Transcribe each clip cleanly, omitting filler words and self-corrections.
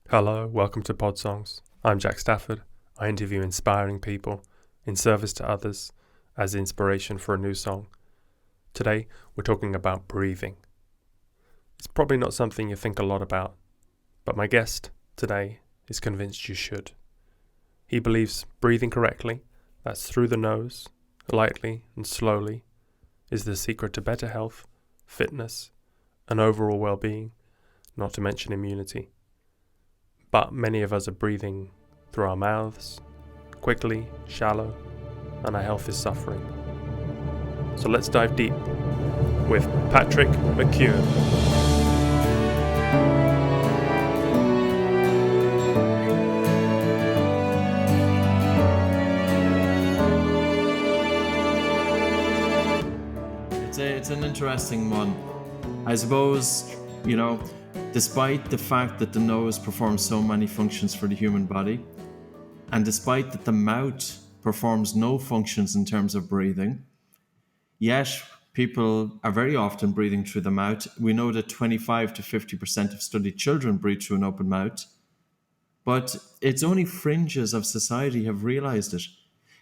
Hello, welcome to Podsongs. I'm Jack Stafford. I interview inspiring people in service to others as inspiration for a new song. Today, we're talking about breathing. It's probably not something you think a lot about, but my guest today is convinced you should. He believes breathing correctly, that's through the nose, lightly and slowly, is the secret to better health, fitness, and overall well-being, not to mention immunity. But many of us are breathing through our mouths, quickly, shallow, and our health is suffering. So let's dive deep with Patrick McKeown. It's an interesting one. I suppose, despite the fact that the nose performs so many functions for the human body, and despite that the mouth performs no functions in terms of breathing, yet people are very often breathing through the mouth. We know that 25 to 50% of studied children breathe through an open mouth, but it's only fringes of society have realized it.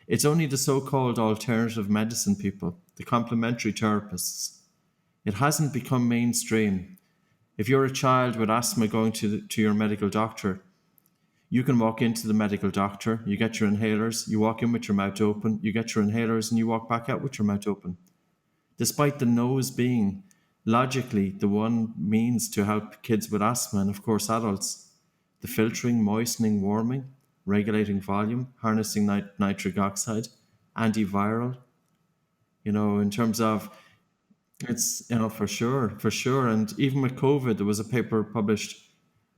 It's only the so-called alternative medicine people, the complementary therapists. It hasn't become mainstream. If you're a child with asthma going to your medical doctor, you can walk into the medical doctor, you get your inhalers, you walk in with your mouth open, you get your inhalers, and you walk back out with your mouth open. Despite the nose being logically the one means to help kids with asthma and, of course, adults, the filtering, moistening, warming, regulating volume, harnessing nitric oxide, antiviral, in terms of it's, for sure. And even with COVID, there was a paper published,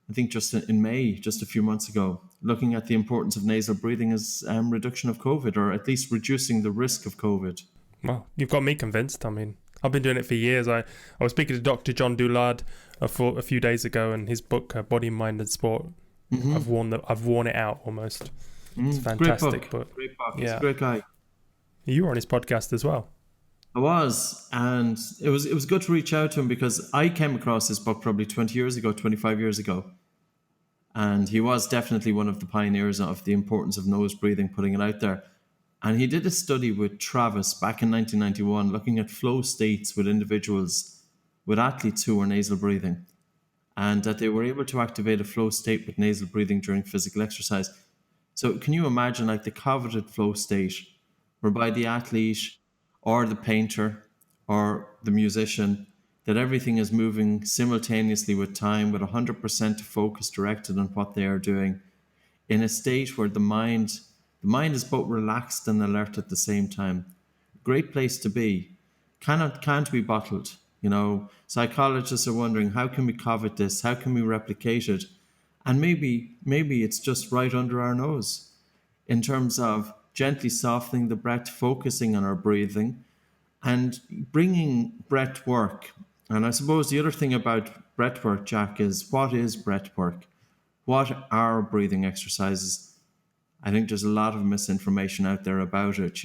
I think just in May, just a few months ago, looking at the importance of nasal breathing as reduction of COVID, or at least reducing the risk of COVID. Well, you've got me convinced. I mean, I've been doing it for years. I was speaking to Dr. John Doulard a few days ago, and his book, Body, Mind and Sport, I've worn it out almost. It's a fantastic book. Great book. Yeah. He's a great guy. You were on his podcast as well. I was, and it was good to reach out to him because I came across his book probably 25 years ago. And he was definitely one of the pioneers of the importance of nose breathing, putting it out there. And he did a study with Travis back in 1991, looking at flow states with individuals, with athletes who were nasal breathing, and that they were able to activate a flow state with nasal breathing during physical exercise. So can you imagine like the coveted flow state, whereby the athlete or the painter or the musician, that everything is moving simultaneously with time, with 100% focus directed on what they are doing, in a state where the mind is both relaxed and alert at the same time. Great place to be. Can't be bottled. Psychologists are wondering, how can we covet this? How can we replicate it? And maybe it's just right under our nose, in terms of gently softening the breath, focusing on our breathing, and bringing breath work. And I suppose the other thing about breath work, Jack, is what is breath work? What are breathing exercises? I think there's a lot of misinformation out there about it.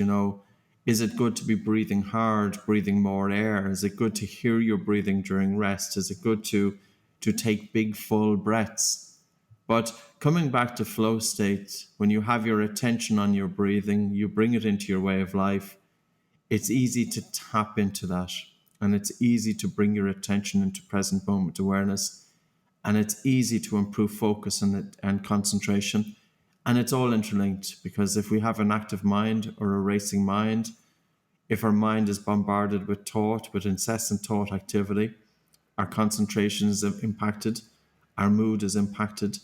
Is it good to be breathing hard, breathing more air? Is it good to hear your breathing during rest? Is it good to take big, full breaths? But coming back to flow state, when you have your attention on your breathing, you bring it into your way of life, it's easy to tap into that. And it's easy to bring your attention into present moment awareness. And it's easy to improve focus and concentration. And it's all interlinked, because if we have an active mind or a racing mind, if our mind is bombarded with thought, with incessant thought activity, our concentration is impacted, our mood is impacted,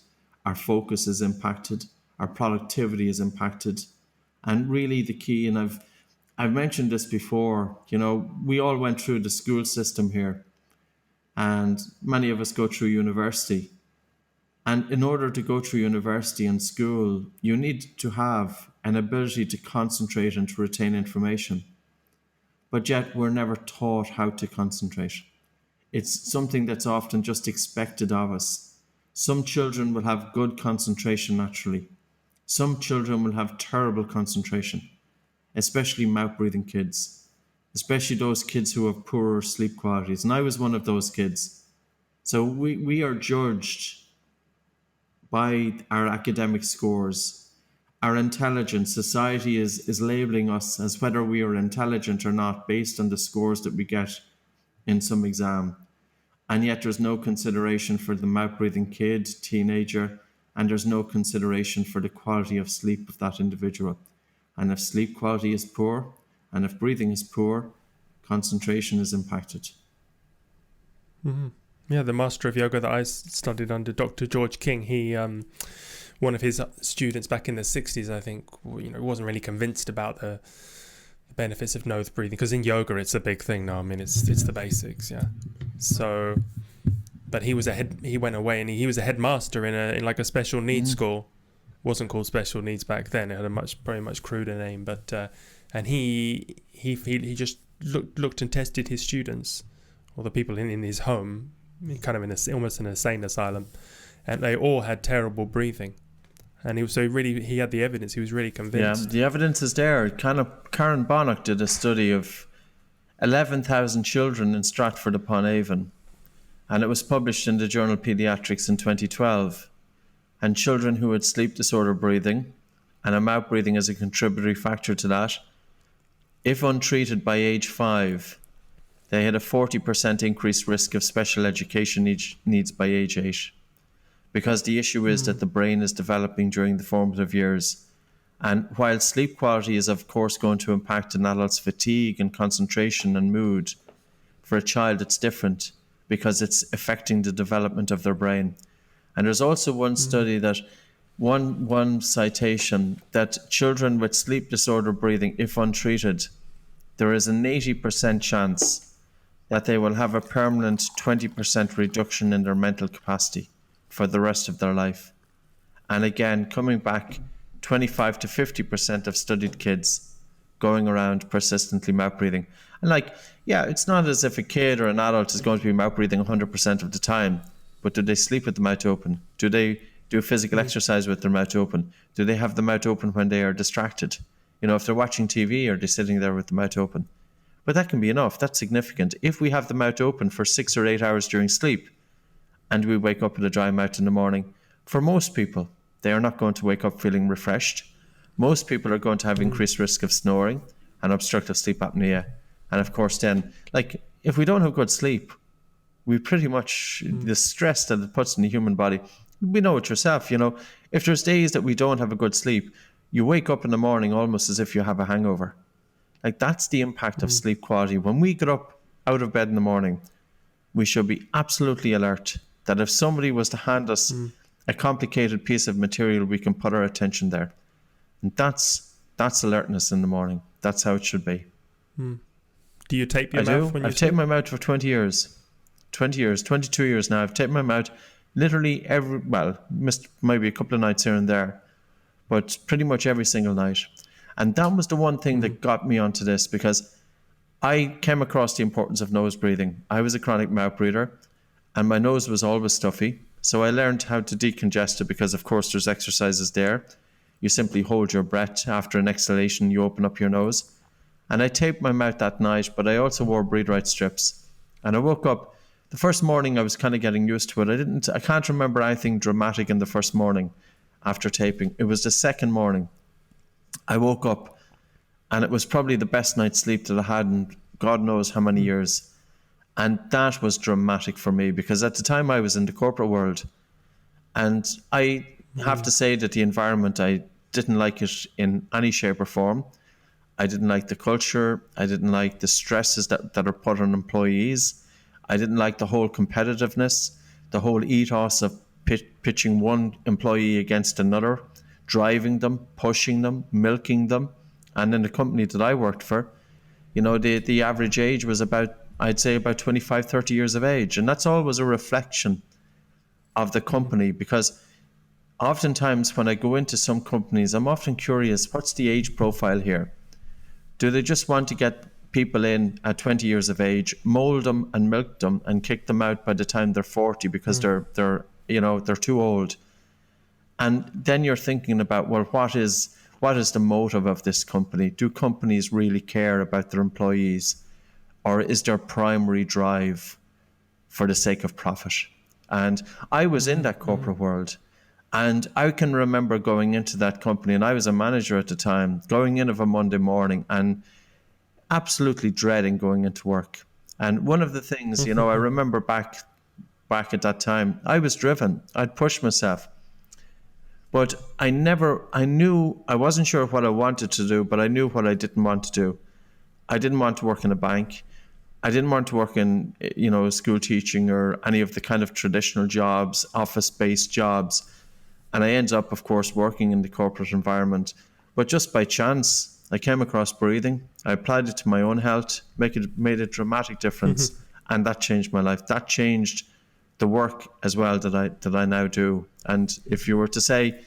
our focus is impacted, our productivity is impacted. And really the key, and I've mentioned this before, we all went through the school system here, and many of us go through university. And in order to go through university and school, you need to have an ability to concentrate and to retain information. But yet we're never taught how to concentrate. It's something that's often just expected of us. Some children will have good concentration naturally. Some children will have terrible concentration, especially mouth-breathing kids, especially those kids who have poorer sleep qualities. And I was one of those kids. So we are judged by our academic scores, our intelligence. Society is labeling us as whether we are intelligent or not based on the scores that we get in some exam. And yet there's no consideration for the mouth-breathing kid, teenager, and there's no consideration for the quality of sleep of that individual. And if sleep quality is poor, and if breathing is poor, concentration is impacted. Yeah, the master of yoga that I studied under, Dr. George King, he, one of his students back in the 60s, I think, wasn't really convinced about the benefits of nose breathing, because in yoga it's a big thing now. I mean, it's the basics, yeah. So, but he went away and he was a headmaster in like a special needs school. Wasn't called special needs back then. It had a very much cruder name, but and he just looked and tested his students or the people in his home, kind of almost an insane asylum, and they all had terrible breathing. And he had the evidence. He was really convinced. Yeah, the evidence is there. Karen Bonnock did a study of 11,000 children in Stratford-upon-Avon, and it was published in the journal Pediatrics in 2012. And children who had sleep disorder breathing, and a mouth breathing as a contributory factor to that, if untreated by age 5, they had a 40% increased risk of special education needs by age 8. Because the issue is that the brain is developing during the formative years. And while sleep quality is of course going to impact an adult's fatigue and concentration and mood, for a child it's different because it's affecting the development of their brain. And there's also one study that, one citation, that children with sleep disorder breathing, if untreated, there is an 80% chance that they will have a permanent 20% reduction in their mental capacity for the rest of their life. And again, coming back, 25 to 50% of studied kids going around persistently mouth breathing. And it's not as if a kid or an adult is going to be mouth breathing 100% of the time, but do they sleep with the mouth open? Do they do physical exercise with their mouth open? Do they have the mouth open when they are distracted? If they're watching TV, are they sitting there with the mouth open? But that can be enough. That's significant. If we have the mouth open for 6 or 8 hours during sleep, and we wake up with a dry mouth in the morning, for most people, they are not going to wake up feeling refreshed. Most people are going to have increased risk of snoring and obstructive sleep apnea. And of course then, if we don't have good sleep, we pretty much, the stress that it puts in the human body, we know it yourself, if there's days that we don't have a good sleep, you wake up in the morning almost as if you have a hangover. That's the impact of sleep quality. When we get up out of bed in the morning, we should be absolutely alert that if somebody was to hand us a complicated piece of material, we can put our attention there. And that's alertness in the morning. That's how it should be. Do you tape your mouth when you I've taped my mouth for 20 years. 22 years now. I've taped my mouth literally missed maybe a couple of nights here and there, but pretty much every single night. And that was the one thing that got me onto this, because I came across the importance of nose breathing. I was a chronic mouth breather, and my nose was always stuffy. So I learned how to decongest it, because of course there's exercises there. You simply hold your breath after an exhalation, you open up your nose. And I taped my mouth that night, but I also wore breathe right strips. And I woke up, the first morning I was kind of getting used to it. I can't remember anything dramatic in the first morning after taping. It was the second morning. I woke up and it was probably the best night's sleep that I had in God knows how many years. And that was dramatic for me, because at the time I was in the corporate world, and I have to say that the environment, I didn't like it in any shape or form. I didn't like the culture. I didn't like the stresses that are put on employees. I didn't like the whole competitiveness, the whole ethos of pitching one employee against another, driving them, pushing them, milking them. And in the company that I worked for, the average age was I'd say about 25, 30 years of age. And that's always a reflection of the company, because oftentimes when I go into some companies, I'm often curious, what's the age profile here? Do they just want to get people in at 20 years of age, mold them and milk them and kick them out by the time they're 40 because they're too old? And then you're thinking about, well, what is the motive of this company? Do companies really care about their employees? Or is their primary drive for the sake of profit? And I was in that corporate world, And I can remember going into that company, and I was a manager at the time, going in of a Monday morning and absolutely dreading going into work. And one of the things, I remember back at that time, I was driven. I'd push myself. But I wasn't sure what I wanted to do, but I knew what I didn't want to do. I didn't want to work in a bank. I didn't want to work in, school teaching or any of the kind of traditional jobs, office-based jobs. And I ended up, of course, working in the corporate environment. But just by chance, I came across breathing. I applied it to my own health, made a dramatic difference. And that changed my life. That changed the work as well that I now do. And if you were to say,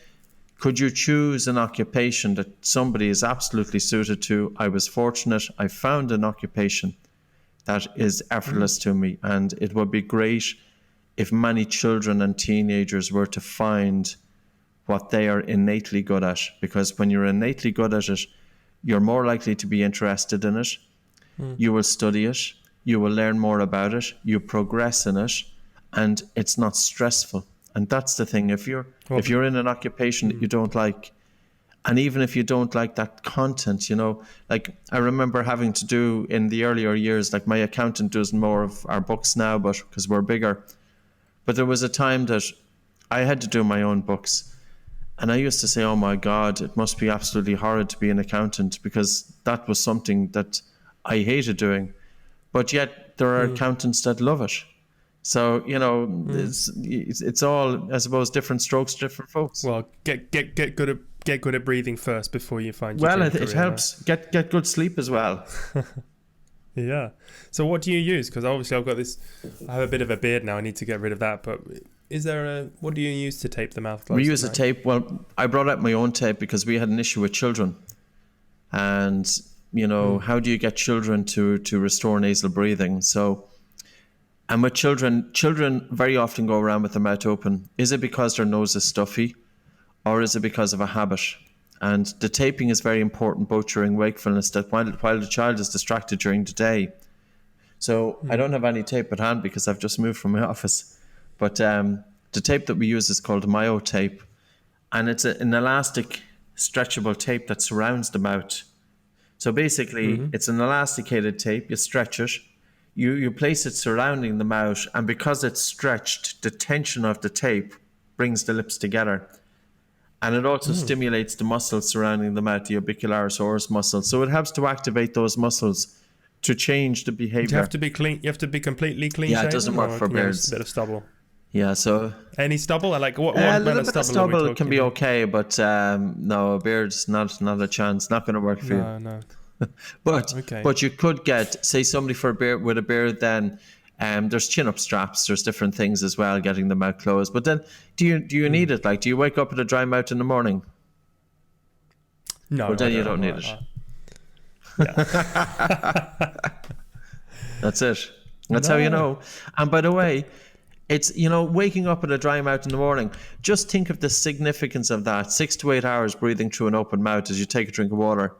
could you choose an occupation that somebody is absolutely suited to? I was fortunate. I found an occupation that is effortless to me. And it would be great if many children and teenagers were to find what they are innately good at. Because when you're innately good at it, you're more likely to be interested in it. You will study it. You will learn more about it. You progress in it. And it's not stressful. And that's the thing. If you're in an occupation that you don't like, and even if you don't like that content, like I remember having to do in the earlier years, like my accountant does more of our books now, but because we're bigger. But there was a time that I had to do my own books. And I used to say, oh my God, it must be absolutely horrid to be an accountant, because that was something that I hated doing. But yet there are accountants that love it. So, it's all, I suppose, different strokes, different folks. Well, get good at breathing first before you find your Well, dream it career, helps. Get good sleep as well. Yeah. So what do you use? Because obviously I have a bit of a beard now. I need to get rid of that. But what do you use to tape the mouth closed? We use a tape. Well, I brought out my own tape because we had an issue with children. And, how do you get children to restore nasal breathing? And with children very often go around with their mouth open. Is it because their nose is stuffy, or is it because of a habit? And the taping is very important, both during wakefulness, that while the child is distracted during the day. So I don't have any tape at hand because I've just moved from my office. But the tape that we use is called Myo tape. And it's an elastic, stretchable tape that surrounds the mouth. So basically, it's an elasticated tape. You stretch it. You place it surrounding the mouth, and because it's stretched, the tension of the tape brings the lips together. And it also stimulates the muscles surrounding the mouth, the orbicularis oris muscle. So it helps to activate those muscles to change the behavior. You have to be clean. You have to be completely clean. Yeah, it doesn't work for beards. A bit of stubble. Yeah, so any stubble? Like what? A little bit of stubble can be okay, but no, a beard's not a chance. Not going to work for you. No. But you could get, say, somebody with a beard. Then there's chin-up straps. There's different things as well, getting the mouth closed. But then, do you need it? Like, do you wake up with a dry mouth in the morning? No. Well, then you don't need it. Yeah. That's it. That's how you know. And by the way, it's, waking up with a dry mouth in the morning. Just think of the significance of that. 6 to 8 hours breathing through an open mouth as you take a drink of water.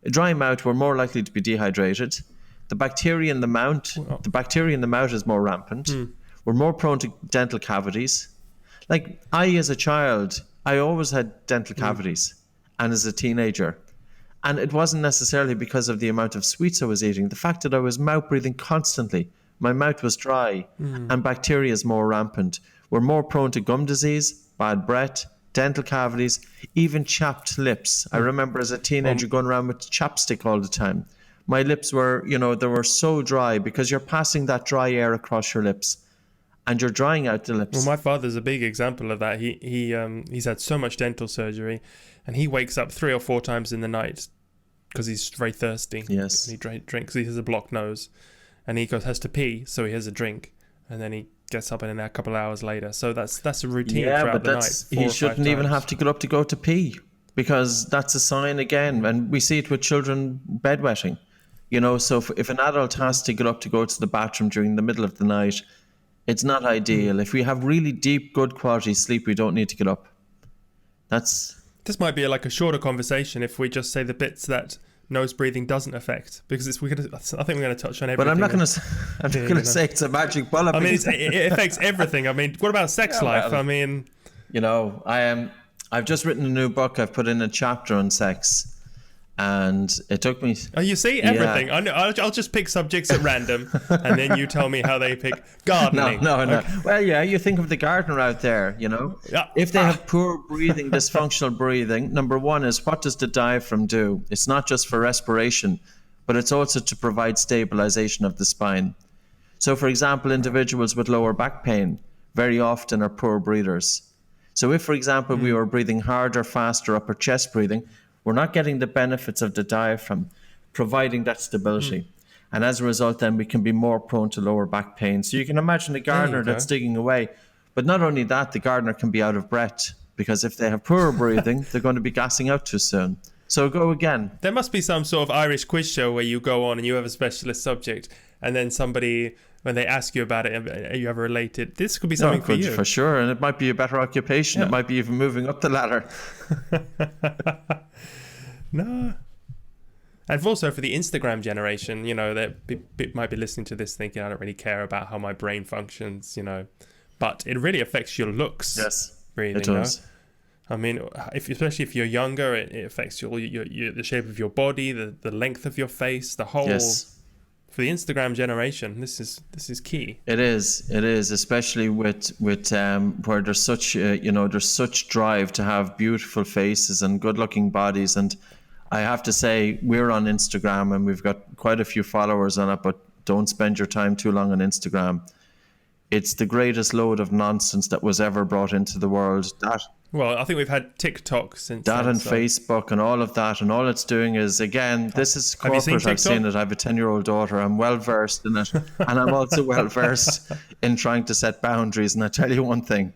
A dry mouth, we're more likely to be dehydrated. The bacteria in the mouth is more rampant. We're more prone to dental cavities. Like as a child, I always had dental cavities, and as a teenager. And it wasn't necessarily because of the amount of sweets I was eating. The fact that I was mouth breathing constantly, my mouth was dry, and bacteria is more rampant. We're more prone to gum disease, bad breath, dental cavities, even chapped lips. I remember as a teenager going around with chapstick all the time. My lips were, they were so dry because you're passing that dry air across your lips and you're drying out the lips. Well, my father's a big example of that. He's had so much dental surgery, and he wakes up 3 or 4 times in the night because he's very thirsty. Yes. And he drinks. He has a blocked nose, and he has to pee, so he has a drink, and then he gets up in a couple of hours later. So that's a routine throughout the night. He shouldn't even have to get up to go to pee, because that's a sign again, and we see it with children bedwetting. So if an adult has to get up to go to the bathroom during the middle of the night, it's not ideal. If we have really deep, good quality sleep, we don't need to get up. This might be like a shorter conversation if we just say the bits that nose breathing doesn't affect, because I think we're going to touch on everything. But I'm not going to say it's a magic bullet. I mean, it affects everything. I mean, what about sex life? I mean, I've just written a new book. I've put in a chapter on sex, and it took me. Oh, you see everything. Yeah. I know, I'll just pick subjects at random, and then you tell me how they pick gardening. No. Okay. Well, yeah, you think of the gardener out there, Yeah. If they have poor breathing, dysfunctional breathing, number one is, what does the diaphragm do? It's not just for respiration, but it's also to provide stabilization of the spine. So, for example, individuals with lower back pain very often are poor breathers. So if, for example, we were breathing harder, faster, upper chest breathing, we're not getting the benefits of the diaphragm, providing that stability. And as a result, then we can be more prone to lower back pain. So you can imagine a gardener that's digging away. But not only that, the gardener can be out of breath, because if they have poor breathing, they're going to be gassing out too soon. So go again. There must be some sort of Irish quiz show where you go on and you have a specialist subject, and then somebody, when they ask you about it, are you ever related? This could be something for you. For sure. And it might be a better occupation. Yeah. It might be even moving up the ladder. No. And also for the Instagram generation, that might be listening to this thinking, I don't really care about how my brain functions, but it really affects your looks. Yes, breathing, it does. I mean, especially if you're younger, it affects the shape of your body, the length of your face, the whole. Yes. For the Instagram generation, this is key. It is, especially with where there's such drive to have beautiful faces and good-looking bodies. And I have to say, we're on Instagram and we've got quite a few followers on it, but don't spend your time too long on Instagram. It's the greatest load of nonsense that was ever brought into the world. Well, I think we've had TikTok since that, then, and Facebook and all of that, and all it's doing is, again, this is corporate. Have you seen TikTok? I've seen it. I have a 10-year-old daughter. I'm well versed in it, and I'm also well versed in trying to set boundaries. And I tell you one thing,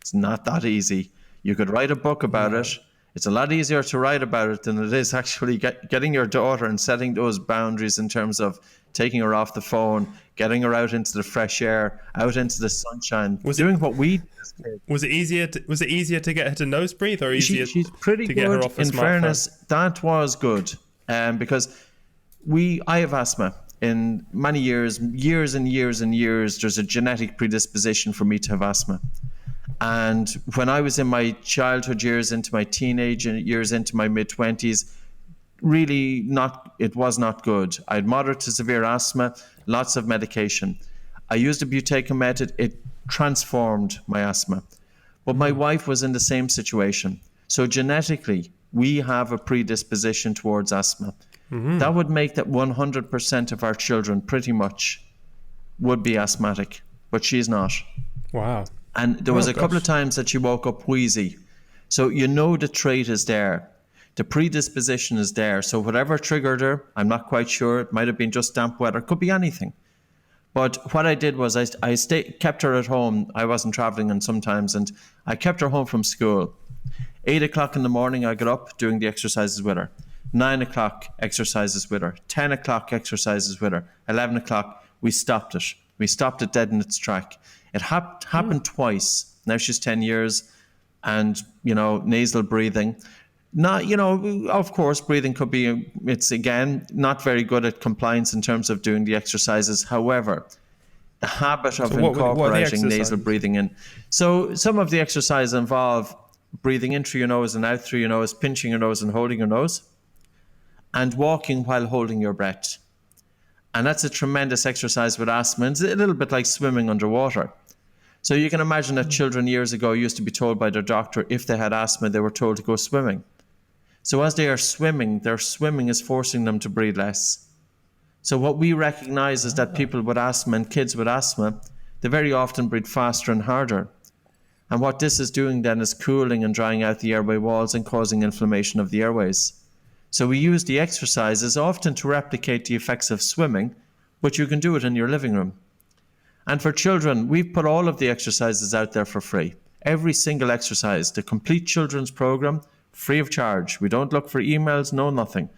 it's not that easy. You could write a book about it. It's a lot easier to write about it than it is actually getting your daughter and setting those boundaries in terms of taking her off the phone, getting her out into the fresh air, out into the sunshine, doing what we did. Was it easier to get her to nose breathe, or easier She's pretty to good. get her off a in smartphone? fairness, that was good, because I have asthma. In many years and years and years, there's a genetic predisposition for me to have asthma. And when I was in my childhood years, into my teenage years, into my mid-20s, really it was not good. I had moderate to severe asthma, lots of medication. I used the Buteyko Method. It transformed my asthma. But my wife was in the same situation. So genetically, we have a predisposition towards asthma. That would make that 100% of our children pretty much would be asthmatic, but she's not. Wow. And there was a couple of times that she woke up wheezy. So the trait is there. The predisposition is there. So whatever triggered her, I'm not quite sure. It might have been just damp weather. It could be anything. But what I did was I kept her at home. I wasn't traveling, and sometimes, and I kept her home from school. 8 o'clock in the morning, I got up doing the exercises with her. 9 o'clock, exercises with her. 10 o'clock, exercises with her. 11 o'clock, we stopped it. We stopped it dead in its track. It happened twice. Now she's 10 years, and, nasal breathing. Not, of course, breathing could be, it's again, not very good at compliance in terms of doing the exercises. However, the habit of incorporating nasal breathing in. So some of the exercises involve breathing in through your nose and out through your nose, pinching your nose and holding your nose, and walking while holding your breath. And that's a tremendous exercise with asthma. It's a little bit like swimming underwater. So you can imagine that children years ago used to be told by their doctor, if they had asthma, they were told to go swimming. So as they are swimming, their swimming is forcing them to breathe less. So what we recognize is that people with asthma and kids with asthma, they very often breathe faster and harder. And what this is doing then is cooling and drying out the airway walls and causing inflammation of the airways. So we use the exercises often to replicate the effects of swimming, but you can do it in your living room. And for children, we've put all of the exercises out there for free. Every single exercise, the complete children's program, free of charge. We don't look for emails, no nothing.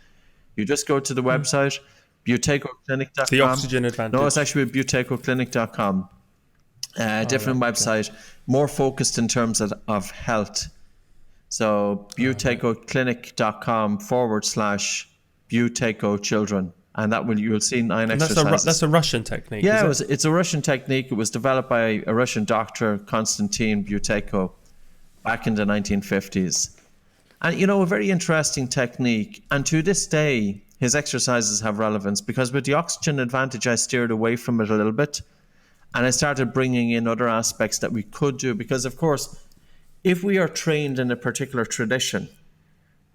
You just go to the website, ButeykoClinic.com. The oxygen advantage. No, it's actually ButeykoClinic.com. Different website, more focused in terms of health. So ButeykoClinic.com/Buteyko Children. And you'll see 9 exercises. That's a Russian technique. Yeah, it's a Russian technique. It was developed by a Russian doctor, Konstantin Buteyko. back in the 1950s. And, a very interesting technique. And to this day, his exercises have relevance because with the oxygen advantage, I steered away from it a little bit. And I started bringing in other aspects that we could do. Because, of course, if we are trained in a particular tradition,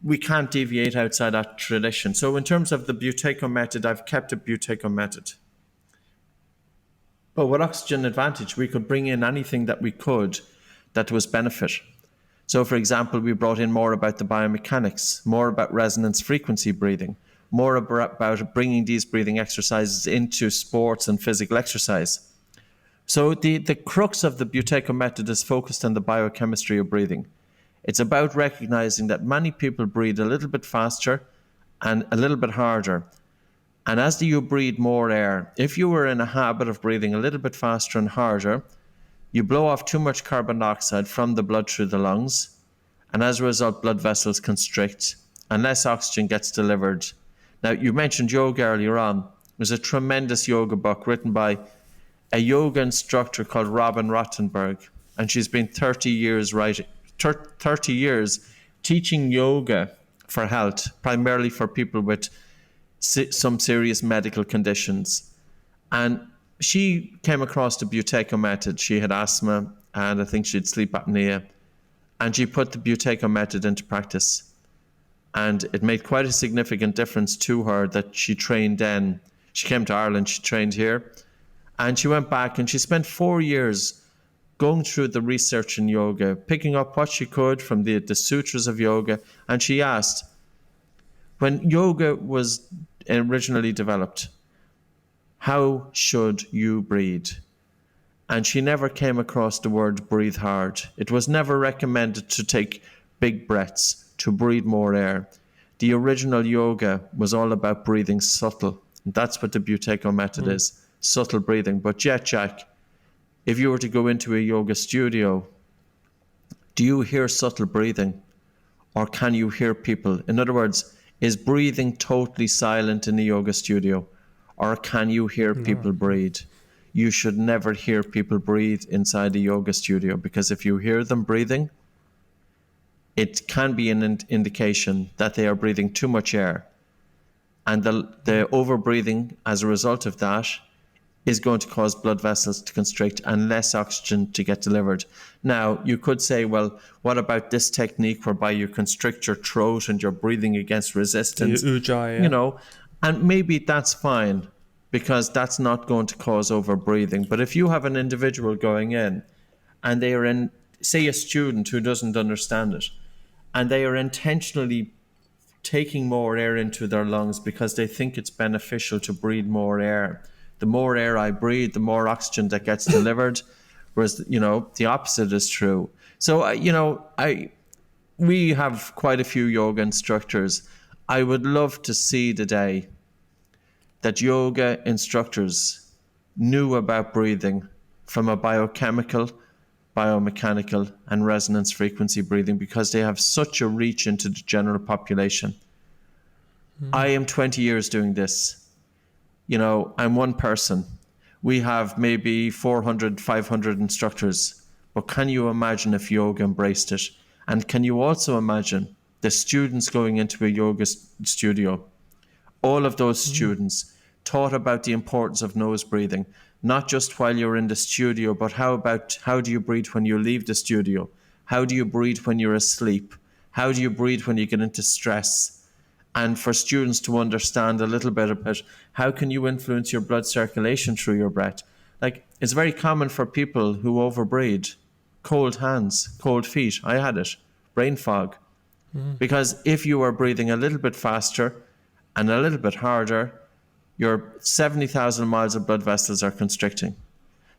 we can't deviate outside that tradition. So in terms of the Buteyko method, I've kept a Buteyko method. But with oxygen advantage, we could bring in anything that we could that was benefit. So, for example, we brought in more about the biomechanics, more about resonance frequency breathing, more about bringing these breathing exercises into sports and physical exercise. So the crux of the Buteyko method is focused on the biochemistry of breathing. It's about recognizing that many people breathe a little bit faster and a little bit harder. And as you breathe more air, if you were in a habit of breathing a little bit faster and harder, you blow off too much carbon dioxide from the blood through the lungs, and as a result, blood vessels constrict, and less oxygen gets delivered. Now, you mentioned yoga earlier on. There's a tremendous yoga book written by a yoga instructor called Robin Rottenberg, and she's been 30 years teaching yoga for health, primarily for people with some serious medical conditions. And she came across the Buteyko method. She had asthma, and I think she had sleep apnea. And she put the Buteyko method into practice. And it made quite a significant difference to her that she trained then. She came to Ireland, she trained here. And she went back and she spent 4 years going through the research in yoga, picking up what she could from the sutras of yoga. And she asked, when yoga was originally developed, how should you breathe? And she never came across the word breathe hard. It was never recommended to take big breaths, to breathe more air. The original yoga was all about breathing subtle. And that's what the Buteyko method is, subtle breathing. But yet, Jack, if you were to go into a yoga studio, do you hear subtle breathing? Or can you hear people? In other words, is breathing totally silent in a yoga studio? Or can you hear people breathe? You should never hear people breathe inside a yoga studio, because if you hear them breathing, it can be an indication that they are breathing too much air. And the over-breathing as a result of that is going to cause blood vessels to constrict and less oxygen to get delivered. Now, you could say, well, what about this technique whereby you constrict your throat and you're breathing against resistance? Ujjayi. And maybe that's fine because that's not going to cause over-breathing. But if you have an individual going in and they are in, say, a student who doesn't understand it, and they are intentionally taking more air into their lungs because they think it's beneficial to breathe more air. The more air I breathe, the more oxygen that gets delivered, whereas, the opposite is true. So, we have quite a few yoga instructors. I would love to see the day that yoga instructors knew about breathing from a biochemical, biomechanical, and resonance frequency breathing, because they have such a reach into the general population. I am 20 years doing this. I'm one person. We have maybe 400, 500 instructors. But can you imagine if yoga embraced it? And can you also imagine the students going into a yoga studio? All of those students taught about the importance of nose breathing, not just while you're in the studio, but how do you breathe when you leave the studio? How do you breathe when you're asleep? How do you breathe when you get into stress? And for students to understand a little bit about how can you influence your blood circulation through your breath. Like, it's very common for people who overbreathe. Cold hands, cold feet. I had it. Brain fog. Because if you are breathing a little bit faster and a little bit harder, your 70,000 miles of blood vessels are constricting.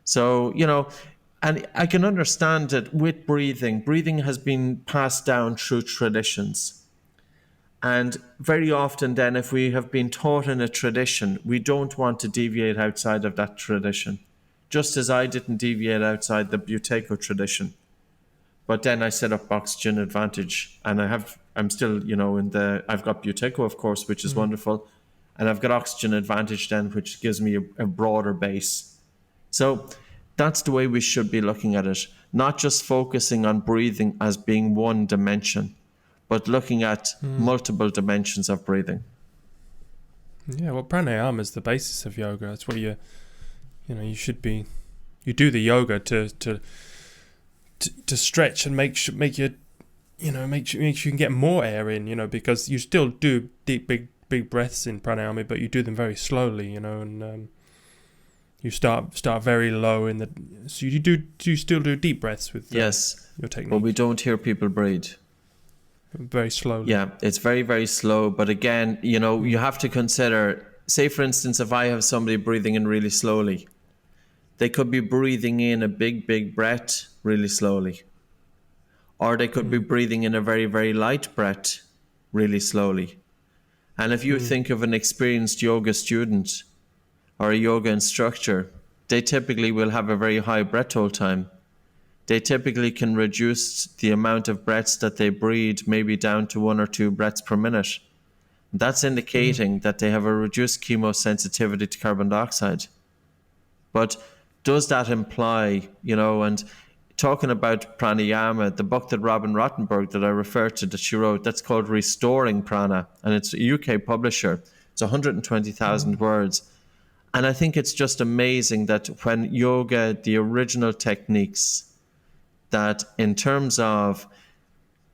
So, and I can understand that with breathing has been passed down through traditions. And very often then, if we have been taught in a tradition, we don't want to deviate outside of that tradition. Just as I didn't deviate outside the Buteyko tradition. But then I set up Oxygen Advantage, and I'm still, I've got Buteyko, of course, which is wonderful. And I've got Oxygen Advantage then, which gives me a broader base. So that's the way we should be looking at it. not just focusing on breathing as being one dimension, but looking at multiple dimensions of breathing. Yeah, well, pranayama is the basis of yoga. That's what you should be. You do the yoga to stretch and make sure you can get more air in. Because you still do deep, big breaths in pranayama, but you do them very slowly. And you start very low in the. So you still do deep breaths with yes, your technique. But we don't hear people breathe. Very slowly. Yeah, it's very, very slow. But again, you have to consider, say for instance, if I have somebody breathing in really slowly, they could be breathing in a big breath really slowly. Or they could be breathing in a very, very light breath really slowly. And if you think of an experienced yoga student or a yoga instructor, they typically will have a very high breath hold time. They typically can reduce the amount of breaths that they breathe maybe down to 1 or 2 breaths per minute. That's indicating that they have a reduced chemosensitivity to carbon dioxide. But does that imply, and talking about pranayama, the book that Robin Rottenberg that I referred to that she wrote, that's called Restoring Prana, and it's a UK publisher. It's 120,000 words. And I think it's just amazing that when yoga, the original techniques, that in terms of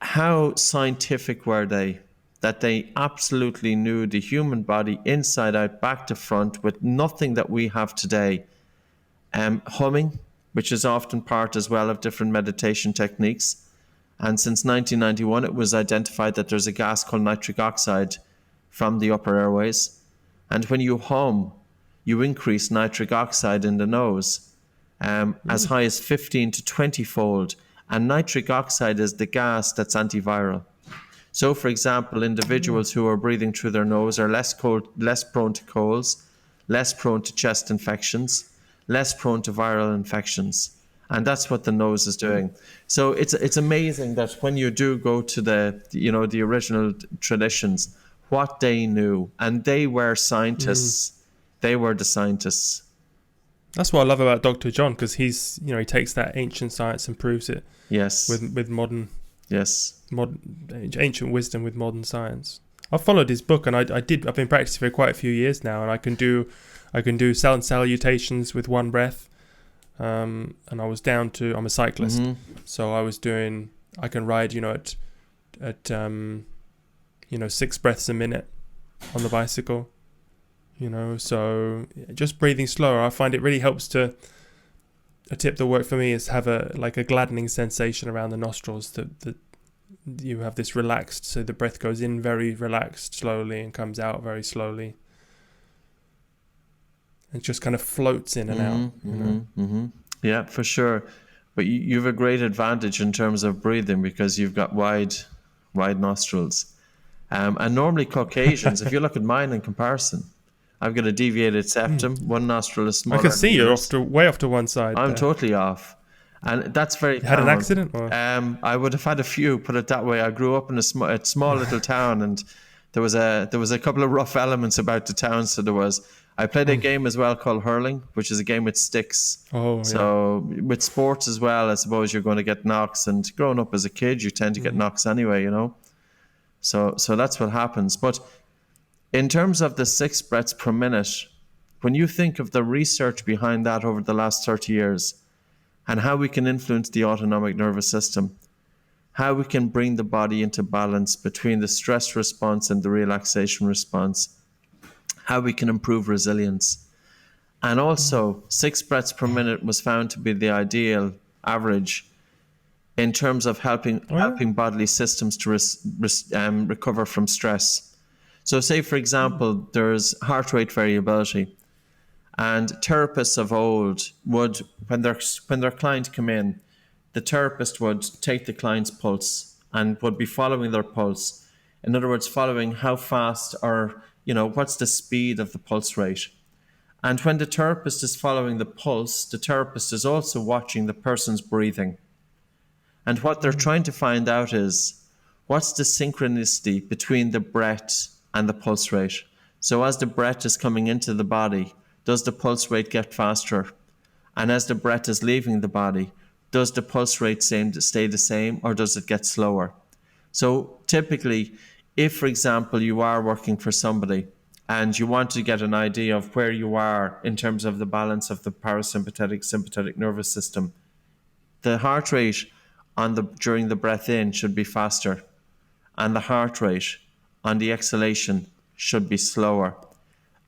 how scientific were they, that they absolutely knew the human body inside out, back to front, with nothing that we have today. Humming, which is often part as well of different meditation techniques. And since 1991, it was identified that there's a gas called nitric oxide from the upper airways. And when you hum, you increase nitric oxide in the nose. As high as 15 to 20-fold. And nitric oxide is the gas that's antiviral. So, for example, individuals who are breathing through their nose are less prone to colds, less prone to chest infections, less prone to viral infections. And that's what the nose is doing. So it's amazing that when you do go to the original traditions, what they knew, and they were scientists. They were the scientists. That's what I love about Dr. John, because he takes that ancient science and proves it. Yes. With modern. Yes. Ancient wisdom with modern science. I've followed his book, and I've been practicing for quite a few years now, and I can do salutations with one breath. And I was down to, I'm a cyclist, so I can ride, at 6 breaths a minute on the bicycle. So just breathing slower, I find it really helps a tip that worked for me is have a gladdening sensation around the nostrils, that you have this relaxed, so the breath goes in very relaxed slowly and comes out very slowly. It just kind of floats in and out. Yeah, for sure. But you have a great advantage in terms of breathing because you've got wide nostrils. And normally Caucasians, if you look at mine in comparison, I've got a deviated septum. One nostril is smaller. I can see you're way off to one side. I'm totally off. And that's very common. Had an accident? Or? I would have had a few, put it that way. I grew up in a small little town, and there was a couple of rough elements about the town. So I played a game as well called hurling, which is a game with sticks. So with sports as well, I suppose you're going to get knocks. And growing up as a kid, you tend to get knocks anyway, So that's what happens. But in terms of the 6 breaths per minute, when you think of the research behind that over the last 30 years and how we can influence the autonomic nervous system, how we can bring the body into balance between the stress response and the relaxation response, how we can improve resilience. And also, 6 breaths per minute was found to be the ideal average in terms of helping bodily systems to recover from stress. So say, for example, there's heart rate variability, and therapists of old would, when their client come in, the therapist would take the client's pulse and would be following their pulse. In other words, following how fast or, what's the speed of the pulse rate. And when the therapist is following the pulse, the therapist is also watching the person's breathing. And what they're trying to find out is, what's the synchronicity between the breath and the pulse rate? So as the breath is coming into the body, does the pulse rate get faster? And as the breath is leaving the body, does the pulse rate stay the same, or does it get slower? So typically, if, for example, you are working for somebody and you want to get an idea of where you are in terms of the balance of the parasympathetic, sympathetic nervous system, the heart rate during the breath in should be faster, and the heart rate on the exhalation should be slower.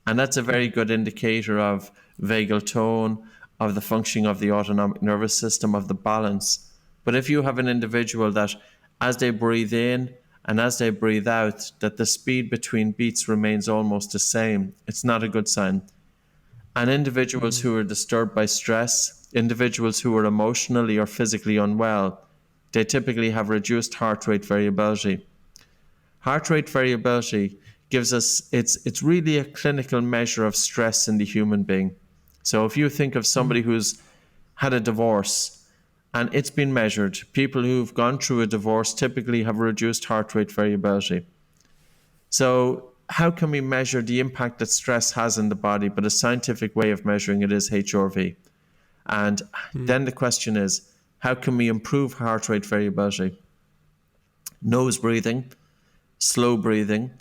And that's a very good indicator of vagal tone, of the functioning of the autonomic nervous system, of the balance. But if you have an individual that as they breathe in and as they breathe out, that the speed between beats remains almost the same, it's not a good sign. And individuals who are disturbed by stress, individuals who are emotionally or physically unwell, they typically have reduced heart rate variability. Heart rate variability gives us, it's really a clinical measure of stress in the human being. So if you think of somebody who's had a divorce and it's been measured, people who've gone through a divorce typically have reduced heart rate variability. So how can we measure the impact that stress has in the body? But a scientific way of measuring it is HRV. And then the question is, how can we improve heart rate variability? Nose breathing, slow breathing,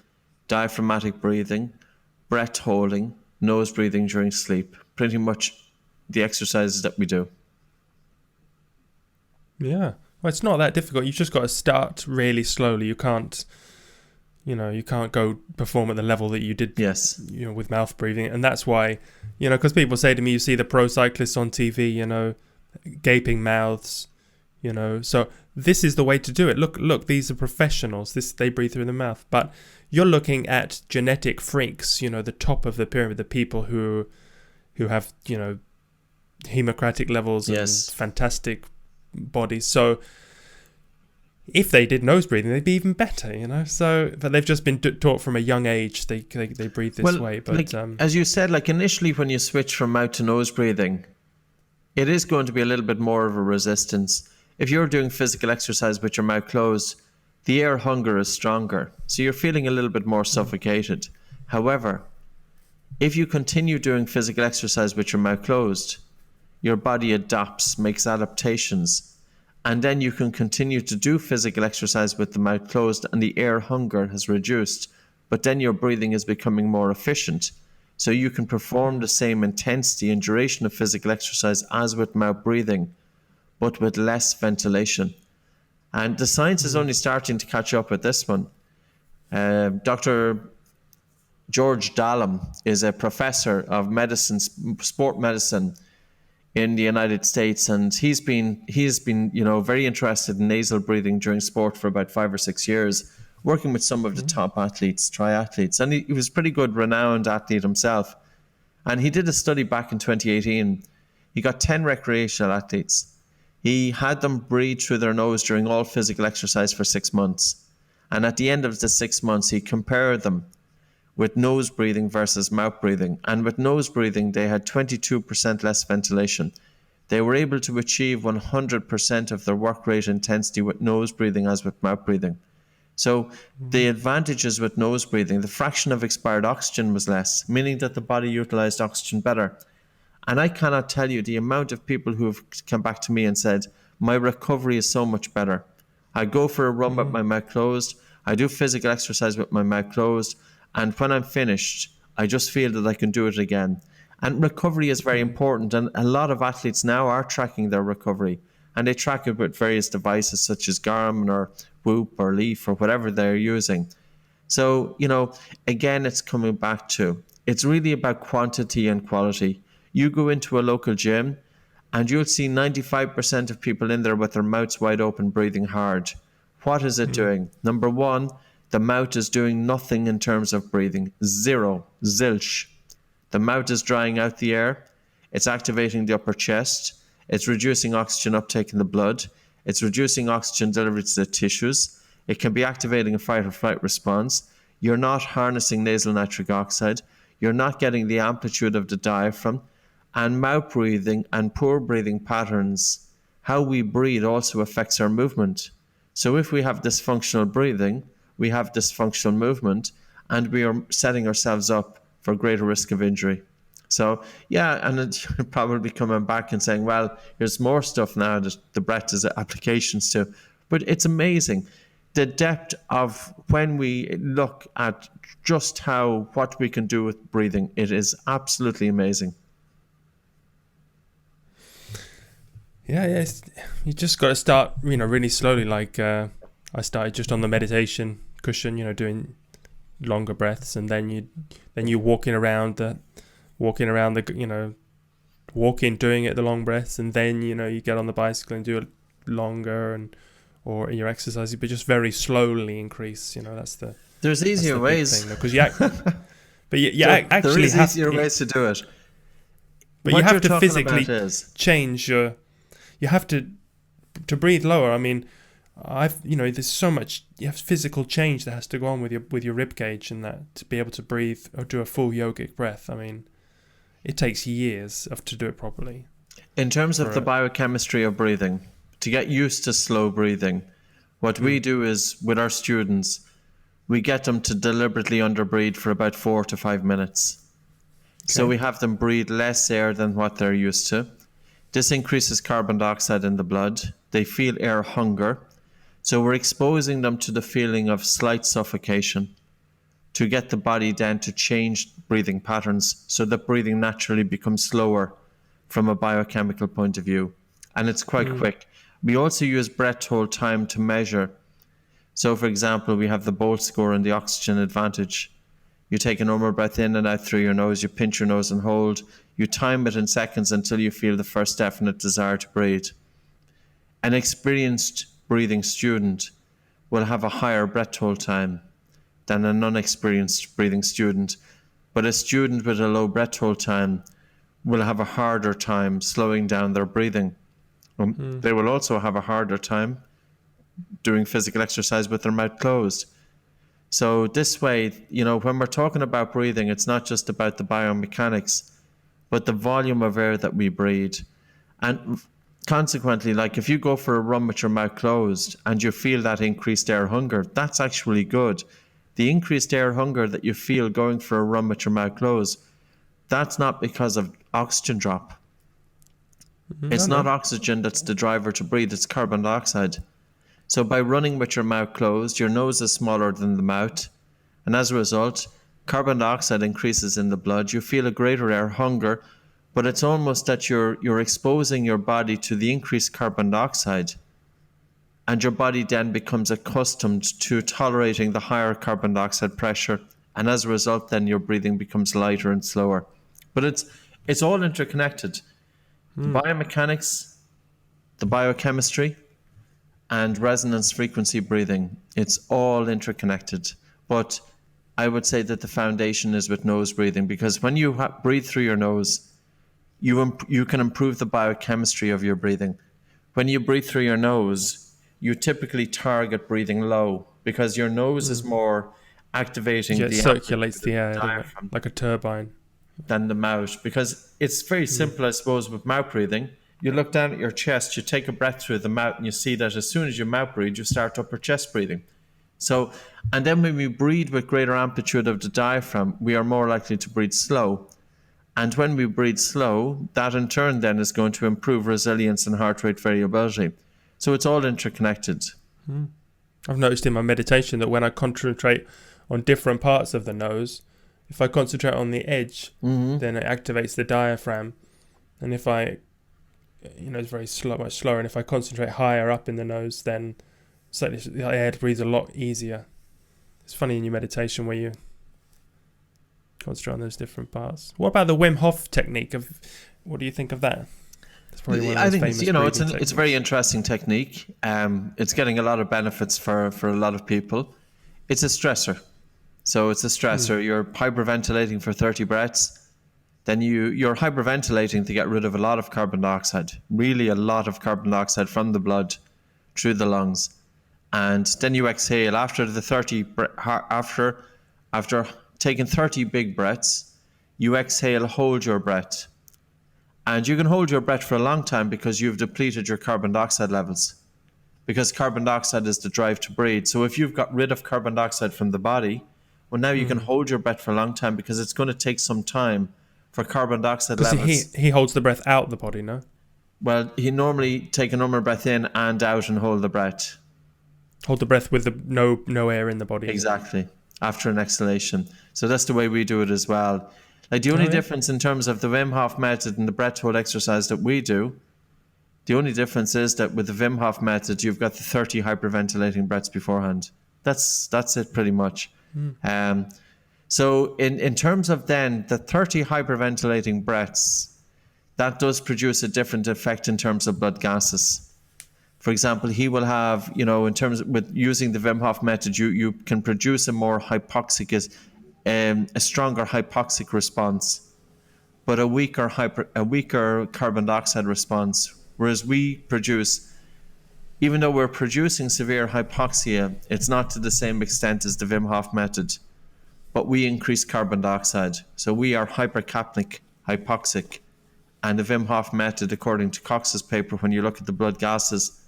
diaphragmatic breathing, breath holding, nose breathing during sleep. Pretty much the exercises that we do. Yeah. Well, it's not that difficult. You've just got to start really slowly. You can't go perform at the level that you did, Yes, with mouth breathing. And that's why, because people say to me, you see the pro cyclists on TV, gaping mouths, so this is the way to do it. Look, these are professionals. They breathe through the mouth. But you're looking at genetic freaks, the top of the pyramid, the people who have, hemocratic levels and fantastic bodies. So if they did nose breathing, they'd be even better, So, but they've just been taught from a young age they breathe this way. But as you said, initially when you switch from mouth to nose breathing, it is going to be a little bit more of a resistance. If you're doing physical exercise with your mouth closed, the air hunger is stronger, so you're feeling a little bit more suffocated. However, if you continue doing physical exercise with your mouth closed, your body adapts, makes adaptations, and then you can continue to do physical exercise with the mouth closed and the air hunger has reduced, but then your breathing is becoming more efficient. So you can perform the same intensity and duration of physical exercise as with mouth breathing, but with less ventilation. And the science is only starting to catch up with this one. Dr. George Dallam is a professor of medicine, sport medicine in the United States, and he's been very interested in nasal breathing during sport for about 5 or 6 years, working with some of the top athletes, triathletes, and he was a pretty good, renowned athlete himself. And he did a study back in 2018. He got 10 recreational athletes. He had them breathe through their nose during all physical exercise for 6 months. And at the end of the 6 months, he compared them with nose breathing versus mouth breathing. And with nose breathing, they had 22% less ventilation. They were able to achieve 100% of their work rate intensity with nose breathing as with mouth breathing. So the advantages with nose breathing, the fraction of expired oxygen was less, meaning that the body utilized oxygen better. And I cannot tell you the amount of people who have come back to me and said, my recovery is so much better. I go for a run with my mouth closed. I do physical exercise with my mouth closed. And when I'm finished, I just feel that I can do it again. And recovery is very important. And a lot of athletes now are tracking their recovery. And they track it with various devices such as Garmin or Whoop or Leaf or whatever they're using. So, again, it's coming back to, it's really about quantity and quality. You go into a local gym and you'll see 95% of people in there with their mouths wide open, breathing hard. What is it doing? Number one, the mouth is doing nothing in terms of breathing. Zero. Zilch. The mouth is drying out the air. It's activating the upper chest. It's reducing oxygen uptake in the blood. It's reducing oxygen delivery to the tissues. It can be activating a fight or flight response. You're not harnessing nasal nitric oxide. You're not getting the amplitude of the diaphragm. And mouth breathing and poor breathing patterns, how we breathe also affects our movement. So if we have dysfunctional breathing, we have dysfunctional movement, and we are setting ourselves up for greater risk of injury. So, yeah, and it's probably coming back and saying, well, here's more stuff now that the breath is applications to. But it's amazing the depth of when we look at just what we can do with breathing. It is absolutely amazing. Yeah. You just got to start, really slowly. Like I started just on the meditation cushion, doing longer breaths, and then you walking around the, doing it the long breaths, and then you get on the bicycle and do it longer, or in your exercises, but just very slowly increase. There's easier ways, because actually there is easier ways to do it. But you have to physically change your. You have to breathe lower. I mean, there's so much physical change that has to go on with your rib cage and that to be able to breathe or do a full yogic breath. I mean, it takes years to do it properly. In terms of the biochemistry of breathing, to get used to slow breathing, what we do is with our students, we get them to deliberately underbreathe for about 4 to 5 minutes. Okay. So we have them breathe less air than what they're used to. This increases carbon dioxide in the blood. They feel air hunger. So we're exposing them to the feeling of slight suffocation to get the body then to change breathing patterns so that breathing naturally becomes slower from a biochemical point of view. And it's quite quick. We also use breath hold time to measure. So, for example, we have the Bolt score and the oxygen advantage. You take a normal breath in and out through your nose, you pinch your nose and hold. You time it in seconds until you feel the first definite desire to breathe. An experienced breathing student will have a higher breath hold time than an unexperienced breathing student. But a student with a low breath hold time will have a harder time slowing down their breathing. They will also have a harder time doing physical exercise with their mouth closed. So this way, when we're talking about breathing, it's not just about the biomechanics, but the volume of air that we breathe. And consequently, like if you go for a run with your mouth closed and you feel that increased air hunger, that's actually good. The increased air hunger that you feel going for a run with your mouth closed, that's not because of oxygen drop. It's not oxygen that's the driver to breathe, it's carbon dioxide. So by running with your mouth closed, your nose is smaller than the mouth. And as a result, carbon dioxide increases in the blood. You feel a greater air hunger, but it's almost that you're exposing your body to the increased carbon dioxide. And your body then becomes accustomed to tolerating the higher carbon dioxide pressure. And as a result, then your breathing becomes lighter and slower. But it's all interconnected. The biomechanics, the biochemistry, and resonance frequency breathing, it's all interconnected. But I would say that the foundation is with nose breathing, because when you breathe through your nose, you can improve the biochemistry of your breathing. When you breathe through your nose, you typically target breathing low because your nose is more activating it circulates the air like a turbine than the mouth, because it's very simple, I suppose, with mouth breathing. You look down at your chest, you take a breath through the mouth, and you see that as soon as you mouth breathe, you start upper chest breathing. So, and then when we breathe with greater amplitude of the diaphragm, we are more likely to breathe slow. And when we breathe slow, that in turn then is going to improve resilience and heart rate variability. So it's all interconnected. I've noticed in my meditation that when I concentrate on different parts of the nose, if I concentrate on the edge, then it activates the diaphragm. And if I, it's very slow, much slower. And if I concentrate higher up in the nose, then the air breathes a lot easier. It's funny in your meditation where you concentrate on those different parts. What about the Wim Hof technique? What do you think of that? It's probably one of those famous it's a very interesting technique. It's getting a lot of benefits for a lot of people. It's a stressor. So it's a stressor. You're hyperventilating for 30 breaths. Then you're hyperventilating to get rid of a lot of carbon dioxide, really a lot of carbon dioxide from the blood through the lungs. And then you exhale after taking 30 big breaths. You exhale, hold your breath. And you can hold your breath for a long time because you've depleted your carbon dioxide levels. Because carbon dioxide is the drive to breathe. So if you've got rid of carbon dioxide from the body, well, now you can hold your breath for a long time because it's going to take some time for carbon dioxide Because levels. he holds the breath out the body, no? Well, he normally take a normal breath in and out and hold the breath. Hold the breath with the no air in the body. Exactly. After an exhalation. So that's the way we do it as well. Like the only difference in terms of the Wim Hof method and the breath hold exercise that we do, the only difference is that with the Wim Hof method, you've got the 30 hyperventilating breaths beforehand. That's it pretty much. So in terms of then the 30 hyperventilating breaths, that does produce a different effect in terms of blood gases. For example, he will have, in terms of, with using the Wim Hof method, you can produce a more hypoxic, a stronger hypoxic response, but a weaker carbon dioxide response. Whereas we produce, even though we're producing severe hypoxia, it's not to the same extent as the Wim Hof method, but we increase carbon dioxide. So we are hypercapnic, hypoxic. And the Wim Hof method, according to Cox's paper, when you look at the blood gases,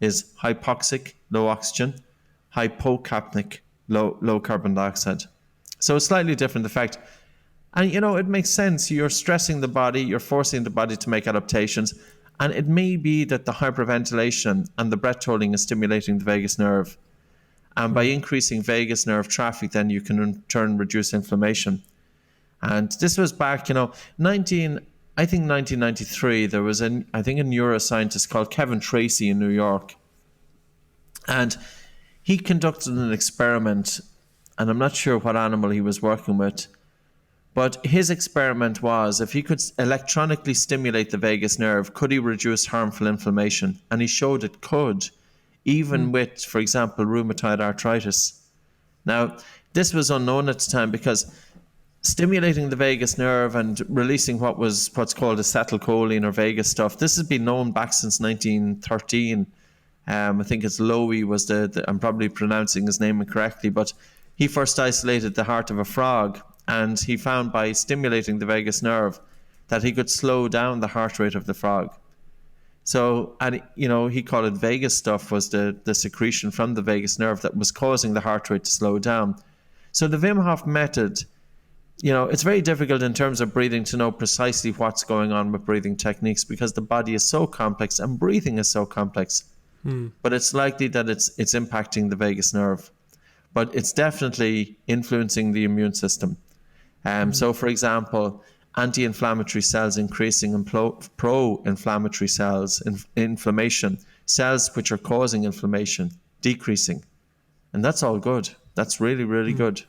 is hypoxic, low oxygen, hypocapnic, low carbon dioxide. So a slightly different effect. And, it makes sense. You're stressing the body, you're forcing the body to make adaptations. And it may be that the hyperventilation and the breath holding is stimulating the vagus nerve. And by increasing vagus nerve traffic, then you can in turn reduce inflammation. And this was back, 1993, there was a neuroscientist called Kevin Tracy in New York. And he conducted an experiment, and I'm not sure what animal he was working with, but his experiment was if he could electronically stimulate the vagus nerve, could he reduce harmful inflammation? And he showed it could, even with, for example, rheumatoid arthritis. Now, this was unknown at the time because stimulating the vagus nerve and releasing what's called acetylcholine or vagus stuff, this has been known back since 1913. I think it's Lowy was I'm probably pronouncing his name incorrectly, but he first isolated the heart of a frog, and he found by stimulating the vagus nerve that he could slow down the heart rate of the frog. So, and he called it vagus stuff, was the secretion from the vagus nerve that was causing the heart rate to slow down. So the Wim Hof method, it's very difficult in terms of breathing to know precisely what's going on with breathing techniques because the body is so complex and breathing is so complex. But it's likely that it's impacting the vagus nerve. But it's definitely influencing the immune system. So, for example, anti-inflammatory cells increasing and pro-inflammatory cells, inflammation, cells which are causing inflammation, decreasing. And that's all good. That's really, really good.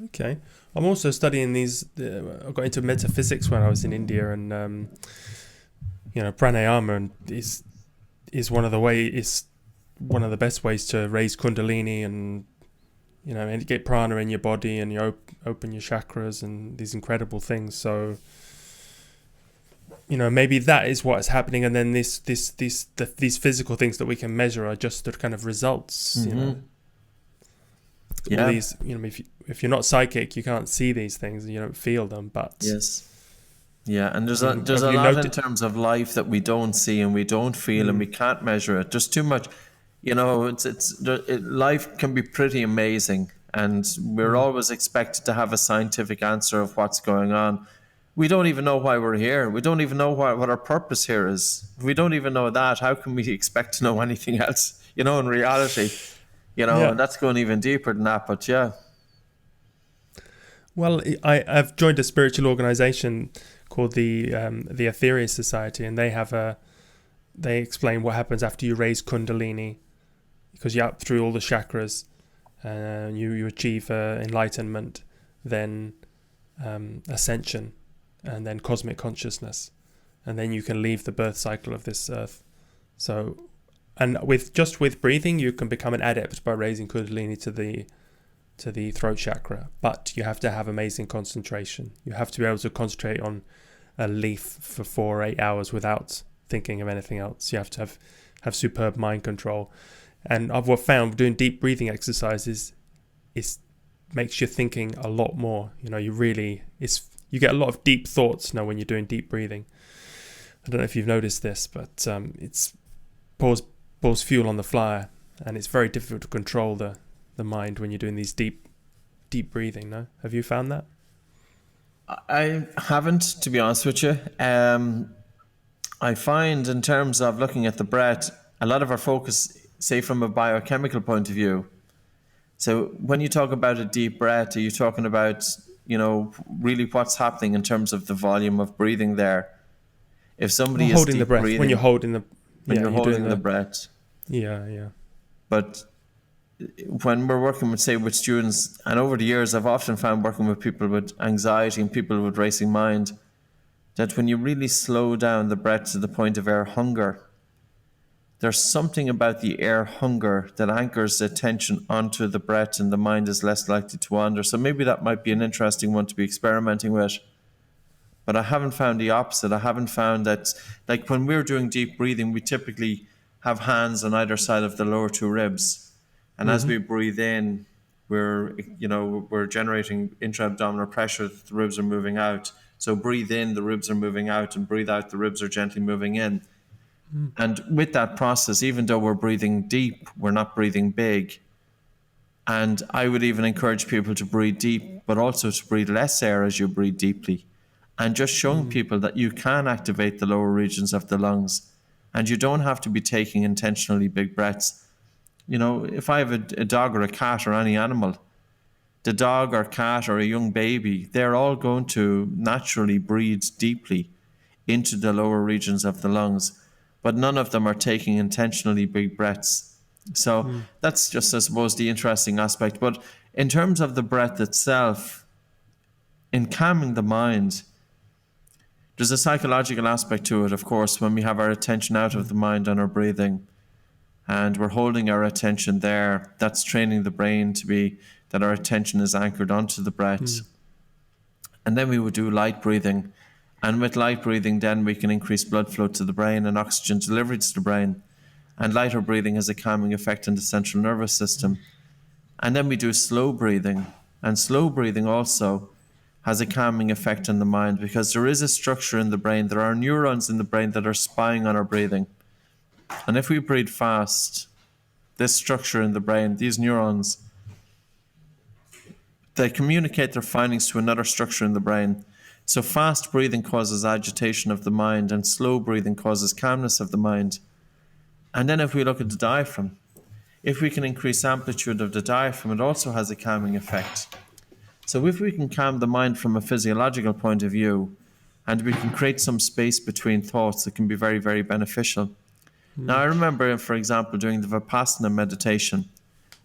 Okay. I'm also studying these. I got into metaphysics when I was in India, and pranayama is one of the best ways to raise kundalini and get prana in your body, and you open your chakras and these incredible things. So maybe that is what is happening, and then these physical things that we can measure are just the kind of results. Yeah. All these, if you're not psychic, you can't see these things and you don't feel them. But yes, yeah, and there's a lot in terms of life that we don't see and we don't feel and we can't measure it. There's too much, life can be pretty amazing, and we're always expected to have a scientific answer of what's going on. We don't even know why we're here. We don't even know what our purpose here is. If we don't even know that, how can we expect to know anything else? In reality. And that's going even deeper than that, but yeah. Well, I've joined a spiritual organization called the Aetherius Society, and they explain what happens after you raise kundalini, because you're up through all the chakras, and you achieve enlightenment, then ascension, and then cosmic consciousness, and then you can leave the birth cycle of this earth. So. And with breathing, you can become an adept by raising kundalini to the throat chakra. But you have to have amazing concentration. You have to be able to concentrate on a leaf for 4 or 8 hours without thinking of anything else. You have to have superb mind control. And I've found doing deep breathing exercises makes you thinking a lot more. You get a lot of deep thoughts now when you're doing deep breathing. I don't know if you've noticed this, but it's pours fuel on the fire, and it's very difficult to control the mind when you're doing these deep breathing. No, have you found that? I haven't, to be honest with you. I find in terms of looking at the breath, a lot of our focus, say from a biochemical point of view. So when you talk about a deep breath, are you talking about, really what's happening in terms of the volume of breathing there? If Well, somebody is holding the deep breath when you're breathing, holding the, when yeah, you're you're doing holding the the, breath, yeah. but when we're working with, say, with students, and over the years, I've often found working with people with anxiety and people with racing mind, that when you really slow down the breath to the point of air hunger, there's something about the air hunger that anchors the attention onto the breath and the mind is less likely to wander. So maybe that might be an interesting one to be experimenting with. But I haven't found the opposite. I haven't found that, like when we're doing deep breathing, we typically have hands on either side of the lower two ribs. And as we breathe in, we're generating intra-abdominal pressure, the ribs are moving out. So breathe in, the ribs are moving out, and breathe out, the ribs are gently moving in. And with that process, even though we're breathing deep, we're not breathing big. And I would even encourage people to breathe deep, but also to breathe less air as you breathe deeply. And just showing people that you can activate the lower regions of the lungs. And you don't have to be taking intentionally big breaths. If I have a dog or a cat or any animal, the dog or cat or a young baby, they're all going to naturally breathe deeply into the lower regions of the lungs, but none of them are taking intentionally big breaths. So that's just, I suppose, the interesting aspect. But in terms of the breath itself, in calming the mind, there's a psychological aspect to it, of course, when we have our attention out of the mind on our breathing and we're holding our attention there. That's training the brain to be that our attention is anchored onto the breath. And then we would do light breathing. And with light breathing, then we can increase blood flow to the brain and oxygen delivery to the brain. And lighter breathing has a calming effect on the central nervous system. And then we do slow breathing. And slow breathing also has a calming effect on the mind because there is a structure in the brain. There are neurons in the brain that are spying on our breathing. And if we breathe fast, this structure in the brain, these neurons, they communicate their findings to another structure in the brain. So fast breathing causes agitation of the mind and slow breathing causes calmness of the mind. And then if we look at the diaphragm, if we can increase amplitude of the diaphragm, it also has a calming effect. So if we can calm the mind from a physiological point of view, and we can create some space between thoughts, it can be very, very beneficial. Now, I remember, for example, doing the Vipassana meditation,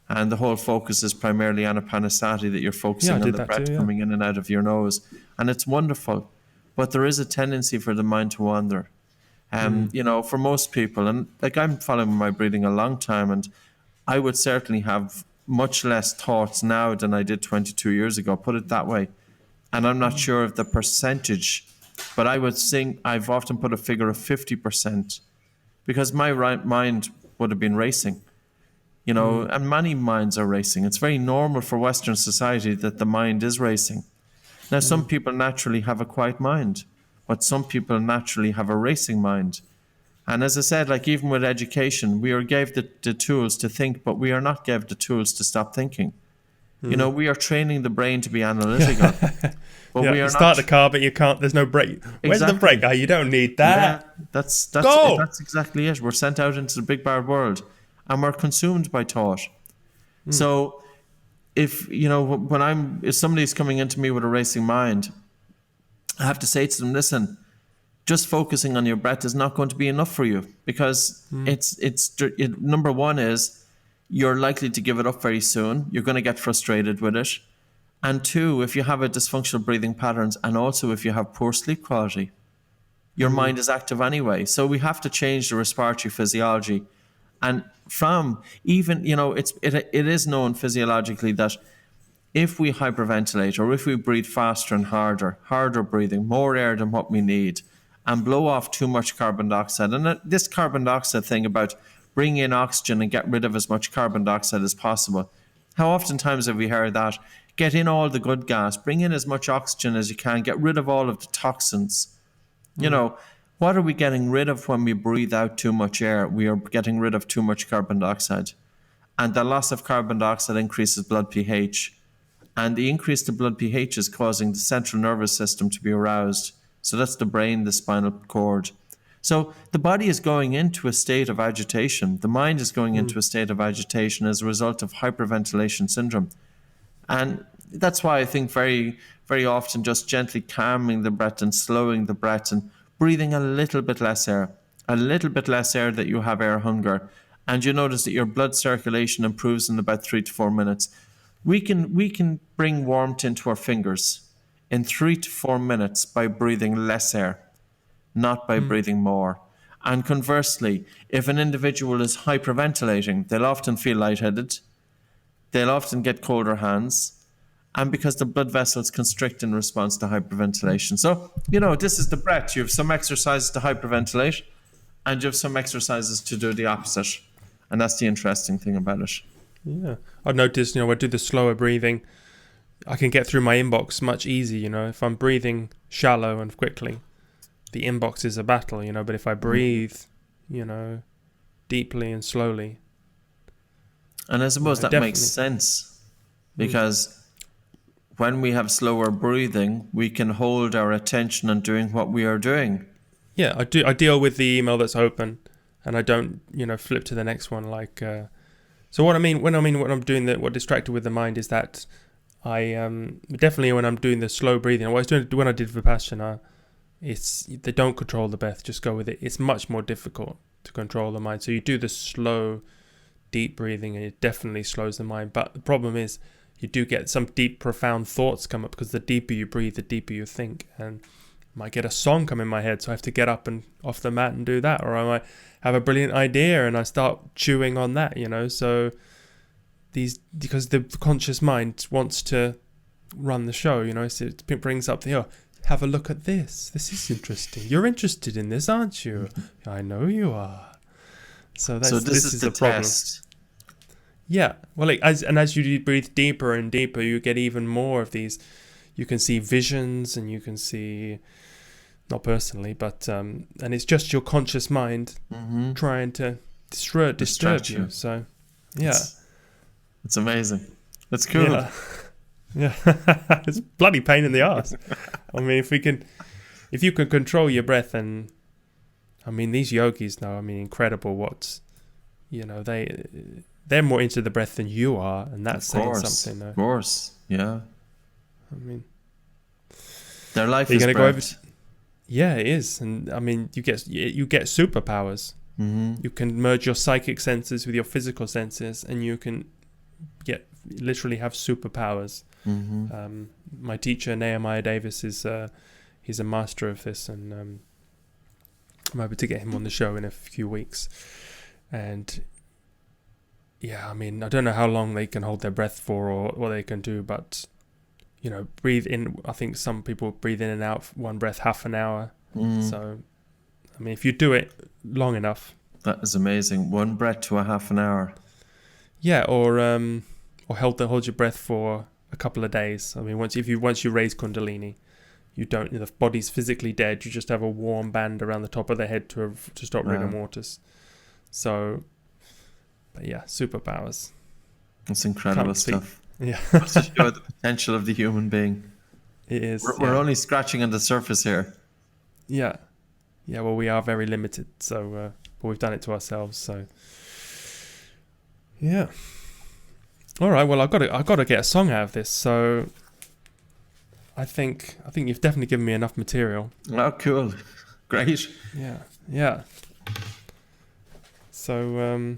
and the whole focus is primarily anapanasati, that you're focusing on the breath coming in and out of your nose. And it's wonderful. But there is a tendency for the mind to wander. For most people, and like I'm following my breathing a long time, and I would certainly have much less thoughts now than I did 22 years ago, put it that way. And I'm not sure of the percentage, but I would think I've often put a figure of 50%. Because my mind would have been racing, and many minds are racing. It's very normal for Western society that the mind is racing. Now, some people naturally have a quiet mind, but some people naturally have a racing mind. And as I said, like even with education, we are gave the tools to think, but we are not given the tools to stop thinking. We are training the brain to be analytical. But we are you start the car, but you can't. There's no brake. Where's the brake? You don't need that. Yeah, that's exactly it. We're sent out into the big bad world, and we're consumed by thought. So, if if somebody's coming into me with a racing mind, I have to say to them, listen, just focusing on your breath is not going to be enough for you because number one is you're likely to give it up very soon. You're going to get frustrated with it. And two, if you have a dysfunctional breathing patterns and also if you have poor sleep quality, your mind is active anyway. So we have to change the respiratory physiology. And from even, it is known physiologically that if we hyperventilate or if we breathe faster and harder breathing, more air than what we need, and blow off too much carbon dioxide, and this carbon dioxide thing about bring in oxygen and get rid of as much carbon dioxide as possible, how oftentimes have we heard that? Get in all the good gas, bring in as much oxygen as you can, get rid of all of the toxins. What are we getting rid of when we breathe out too much air? We are getting rid of too much carbon dioxide. And the loss of carbon dioxide increases blood pH. And the increase to blood pH is causing the central nervous system to be aroused. So that's the brain, the spinal cord. So the body is going into a state of agitation. The mind is going into a state of agitation as a result of hyperventilation syndrome. And that's why I think very, very often just gently calming the breath and slowing the breath and breathing a little bit less air that you have air hunger. And you notice that your blood circulation improves in about 3 to 4 minutes. We can bring warmth into our fingers in 3 to 4 minutes by breathing less air, not by breathing more. And conversely, if an individual is hyperventilating, they'll often feel lightheaded, they'll often get colder hands, and because the blood vessels constrict in response to hyperventilation. So, this is the breath. You have some exercises to hyperventilate, and you have some exercises to do the opposite. And that's the interesting thing about it. Yeah. I've noticed, when I do the slower breathing, I can get through my inbox much easier, if I'm breathing shallow and quickly, the inbox is a battle, but if I breathe, deeply and slowly. And I suppose that makes sense, because when we have slower breathing, we can hold our attention on doing what we are doing. Yeah, I do. I deal with the email that's open, and I don't, flip to the next one. So what I mean when I'm doing what distracted with the mind is that I definitely when I'm doing the slow breathing. What I was doing when I did Vipassana, they don't control the breath, just go with it. It's much more difficult to control the mind. So you do the slow, deep breathing, and it definitely slows the mind. But the problem is, you do get some deep, profound thoughts come up, because the deeper you breathe, the deeper you think, and I might get a song come in my head, so I have to get up and off the mat and do that, or I might have a brilliant idea and I start chewing on that, so because the conscious mind wants to run the show, so it brings up have a look at this is interesting, you're interested in this, aren't you? I know you are. So this is the problem. Test. Yeah, well, as you breathe deeper and deeper, you get even more of these. You can see visions, and you can see, not personally, but and it's just your conscious mind trying to disturb you. So, yeah, it's amazing. That's cool. Yeah, it's a bloody pain in the ass. I mean, if you can control your breath, and these yogis know, incredible. They're more into the breath than you are, and that's saying something. Though. Of course, yeah. Their life is breath. Yeah, it is, and you get superpowers. You can merge your psychic senses with your physical senses, and you can literally have superpowers. My teacher Nehemiah Davis he's a master of this, and I'm hoping to get him on the show in a few weeks. And yeah, I don't know how long they can hold their breath for or what they can do, but breathe in. I think some people breathe in and out one breath half an hour. So if you do it long enough, that is amazing. One breath to a half an hour. Yeah, or hold your breath for a couple of days. Once you raise Kundalini, you don't. The body's physically dead. You just have a warm band around the top of the head to stop rigor mortis. So, but yeah, superpowers. That's incredible stuff. Yeah, to show the potential of the human being. It is. We're only scratching on the surface here. Yeah. Well, we are very limited. So, but we've done it to ourselves. So, yeah. All right. Well, I've got to get a song out of this. So, I think you've definitely given me enough material. Oh, cool. Great. Yeah. So,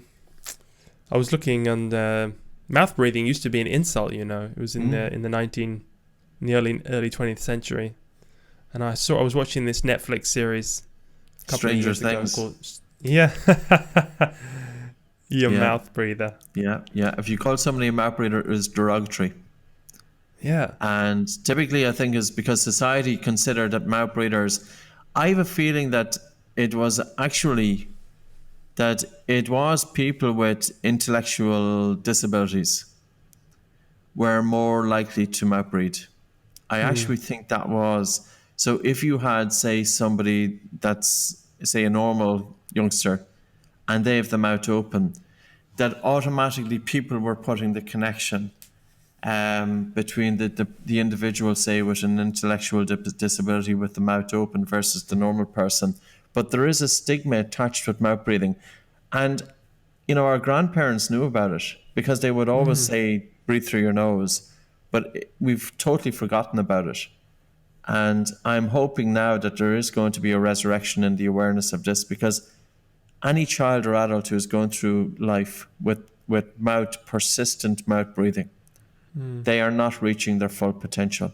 I was looking, and mouth breathing used to be an insult. It was in the early 20th century, and I was watching this Netflix series a couple of years ago called mouth breather. Yeah. If you call somebody a mouth breather, it is derogatory. Yeah. And typically, I think, is because society considered that mouth breathers. I have a feeling that it was people with intellectual disabilities were more likely to mouth breathe. I actually think that was. So if you had, say, somebody that's, say, a normal youngster, and they have the mouth open, that automatically people were putting the connection between the individual, say, with an intellectual disability with the mouth open versus the normal person. But there is a stigma attached with mouth breathing. And, our grandparents knew about it because they would always say, breathe through your nose. But we've totally forgotten about it. And I'm hoping now that there is going to be a resurrection in the awareness of this, because any child or adult who is going through life with persistent mouth breathing, they are not reaching their full potential.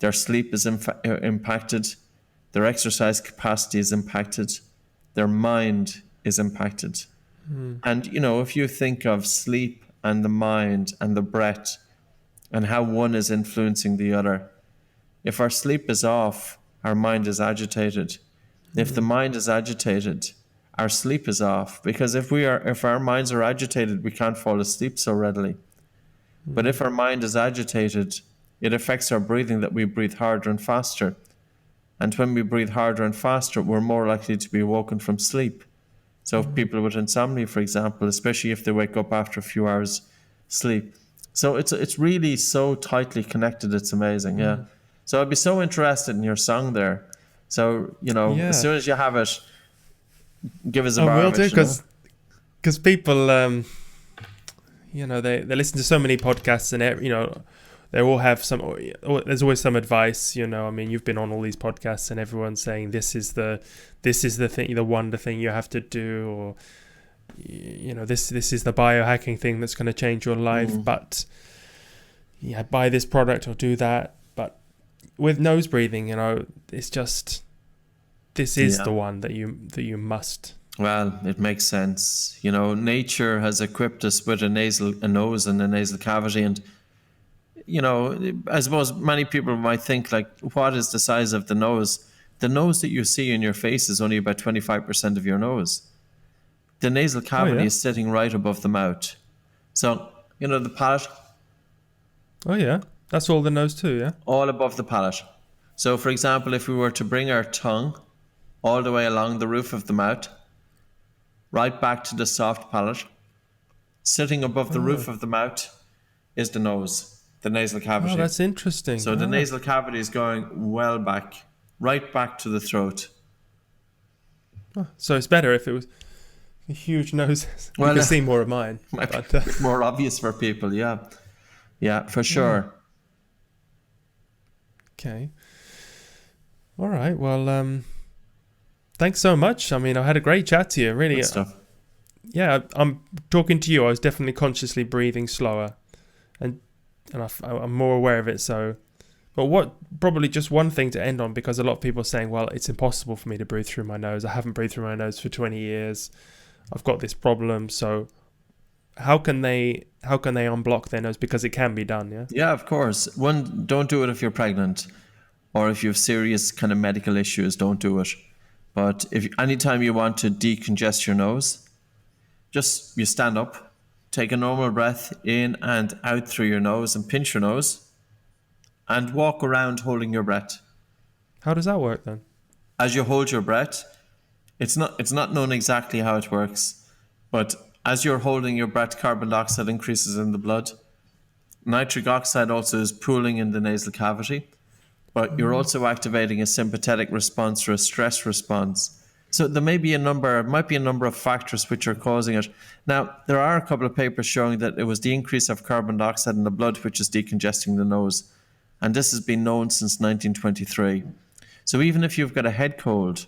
Their sleep is impacted. Their exercise capacity is impacted. Their mind is impacted. And, if you think of sleep and the mind and the breath and how one is influencing the other, if our sleep is off, our mind is agitated. If the mind is agitated, our sleep is off. Because if our minds are agitated, we can't fall asleep so readily. But if our mind is agitated, it affects our breathing, that we breathe harder and faster. And when we breathe harder and faster, we're more likely to be woken from sleep. So if people with insomnia, for example, especially if they wake up after a few hours sleep. So it's really so tightly connected, it's amazing, yeah. So I'd be so interested in your song there. So, as soon as you have it, give us a bar of it. Because people, they listen to so many podcasts, and they all have there's always some advice. You've been on all these podcasts, and everyone's saying this is the thing, the wonder thing you have to do, or this is the biohacking thing that's going to change your life. But buy this product or do that. But with nose breathing, it's just this is the one that you must. Well, it makes sense. Nature has equipped us with a nose and a nasal cavity, and I suppose many people might think, like, what is the size of the nose? The nose that you see in your face is only about 25% of your nose. The nasal cavity is sitting right above the mouth. So, the palate. Oh yeah, that's all the nose too, yeah? All above the palate. So, for example, if we were to bring our tongue all the way along the roof of the mouth, right back to the soft palate, sitting above the roof of the mouth is the nose, the nasal cavity. Oh, that's interesting. So the nasal cavity is going well back, right back to the throat. Oh, so it's better if it was a huge nose. You can see more of mine. Might be more obvious for people, yeah. Yeah, for sure. Okay. All right, well, thanks so much. I had a great chat to you, really. Good stuff. Yeah, I'm talking to you. I was definitely consciously breathing slower, and I'm more aware of it. So, but probably just one thing to end on, because a lot of people are saying, well, it's impossible for me to breathe through my nose. I haven't breathed through my nose for 20 years. I've got this problem. So how can they unblock their nose? Because it can be done, yeah? Yeah, of course. One, don't do it if you're pregnant, or if you have serious kind of medical issues, don't do it. But anytime you want to decongest your nose, just you stand up, take a normal breath in and out through your nose and pinch your nose and walk around holding your breath. How does that work then? As you hold your breath, it's not known exactly how it works, but as you're holding your breath, carbon dioxide increases in the blood. Nitric oxide also is pooling in the nasal cavity, but you're also activating a sympathetic response or a stress response. So there might be a number of factors which are causing it. Now, there are a couple of papers showing that it was the increase of carbon dioxide in the blood which is decongesting the nose. And this has been known since 1923. So even if you've got a head cold,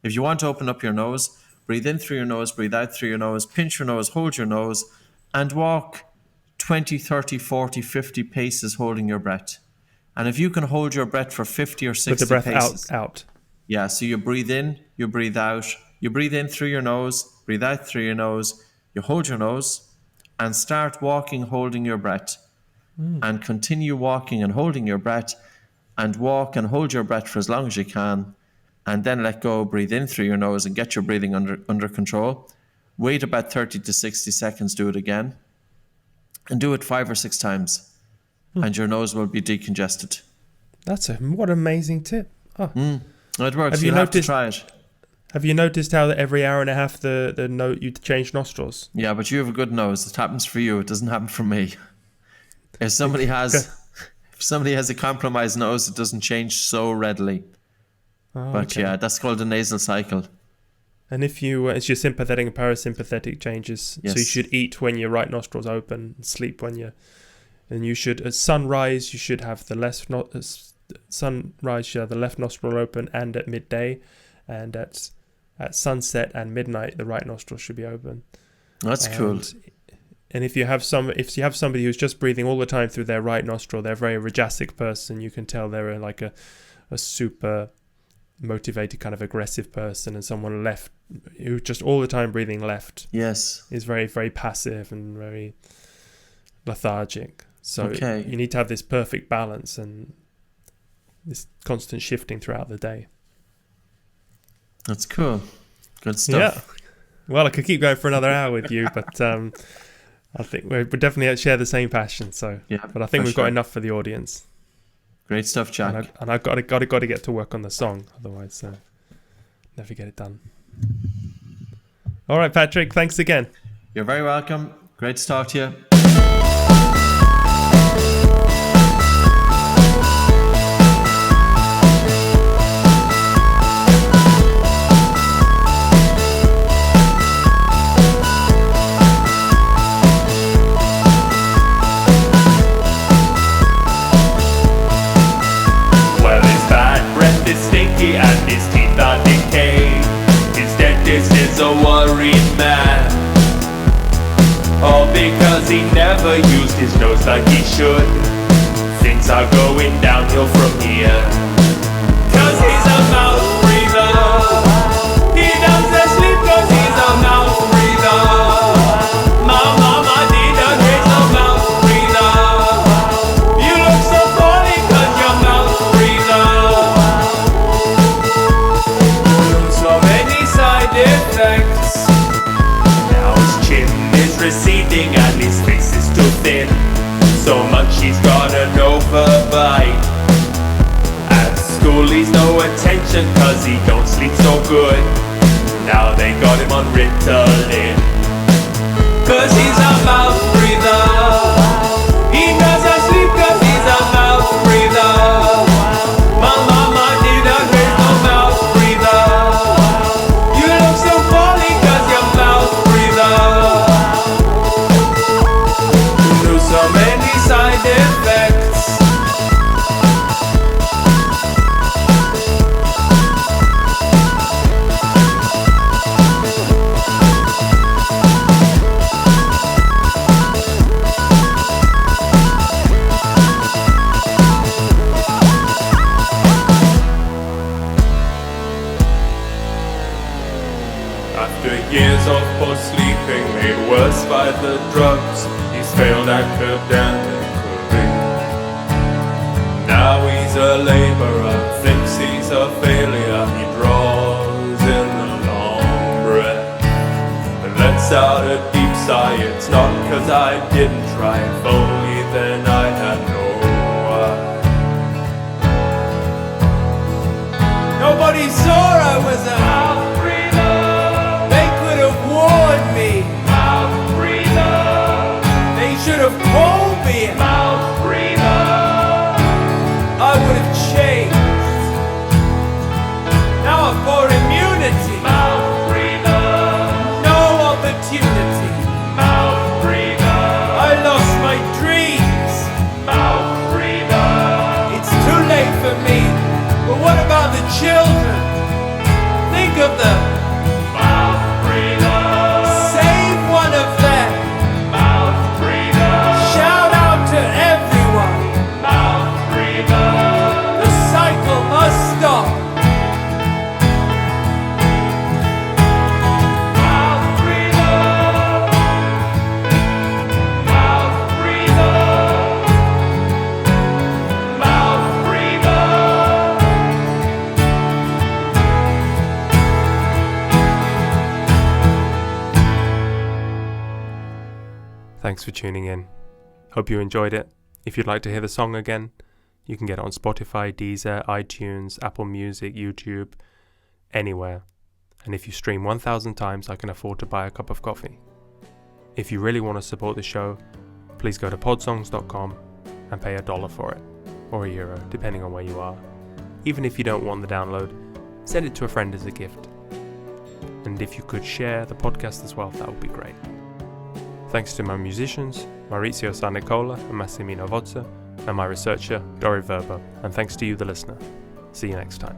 if you want to open up your nose, breathe in through your nose, breathe out through your nose, pinch your nose, hold your nose, and walk 20, 30, 40, 50 paces holding your breath. And if you can hold your breath for 50 or 60 paces. With the breath paces, out. Yeah, so you breathe in, you breathe out. You breathe in through your nose, breathe out through your nose. You hold your nose and start walking holding your breath. And continue walking and holding your breath, and walk and hold your breath for as long as you can. And then let go, breathe in through your nose and get your breathing under control. Wait about 30 to 60 seconds, do it again. And do it 5 or 6 times. And your nose will be decongested. What an amazing tip. Oh. It works. You'll have to try it. Have you noticed how that every hour and a half you change nostrils? Yeah, but you have a good nose. It happens for you. It doesn't happen for me. If somebody has a compromised nose, it doesn't change so readily. Oh, But okay. yeah, that's called a nasal cycle. And if you, it's your sympathetic and parasympathetic changes. Yes. So you should eat when your right nostril's open, and sleep when you're, and you should, at sunrise, you should have the sunrise, you have the left nostril open, and at midday, and at sunset and midnight, the right nostril should be open. That's cool. And if you have somebody who's just breathing all the time through their right nostril, they're a very rajasic person. You can tell they're like a super motivated, kind of aggressive person, and someone left who just all the time breathing left, yes, is very, very passive and very lethargic. So okay. you need to have this perfect balance and this constant shifting throughout the day. That's cool. Good stuff. Yeah. Well, I could keep going for another hour with you, but I think we definitely share the same passion. So, yeah, but I think we've got enough for the audience. Great stuff, Jack. And I've got to get to work on the song, otherwise never get it done. All right, Patrick, thanks again. You're very welcome. Great to talk to you. And his teeth are decayed. His dentist is a worried man, all because he never used his nose like he should. Things are going downhill from here, 'cause he's a mouth breather. He doesn't sleep 'cause he's a mouth breather. My mama did a great mouth breather. You look so funny 'cause you're mouth breather. Effects. Now his chin is receding and his face is too thin, so much he's got an overbite. At school he's no attention 'cause he don't sleep so good. Now they got him on Ritalin, 'cause he's a mouth breather. He doesn't sleep 'cause he's a mouth breather. My mama did a great mouth breather. So many side effects. After years of poor sleeping made worse by the drugs, he's failed academically. Now he's a laborer, thinks he's a failure. He draws in a long breath and lets out a deep sigh. It's not 'cause I didn't try, if only then I had no why. Nobody saw I was a mouth breather. They could have warned me. Mouth breather. They should have told me. Mouth breather. I would have changed. Now I've got immunity. Mouth breather. No opportunity. Mouth breather. I lost my dreams. Mouth breather. It's too late for me. But what about the children? Think of them. Mouth breather. Save one of them. Mouth breather. Shout out to everyone. Mouth breather. The cycle must stop. Mouth breather. Mouth breather. Mouth breather. Thanks for tuning in. Hope you enjoyed it. If you'd like to hear the song again, you can get it on Spotify, Deezer, iTunes, Apple Music, YouTube, anywhere. And if you stream 1,000 times, I can afford to buy a cup of coffee. If you really want to support the show, please go to podsongs.com and pay $1 for it, or €1, depending on where you are. Even if you don't want the download, send it to a friend as a gift. And if you could share the podcast as well, that would be great. Thanks to my musicians, Maurizio Sarnicola and Massimino Vozza, and my researcher, Dori Verbo, and thanks to you, the listener. See you next time.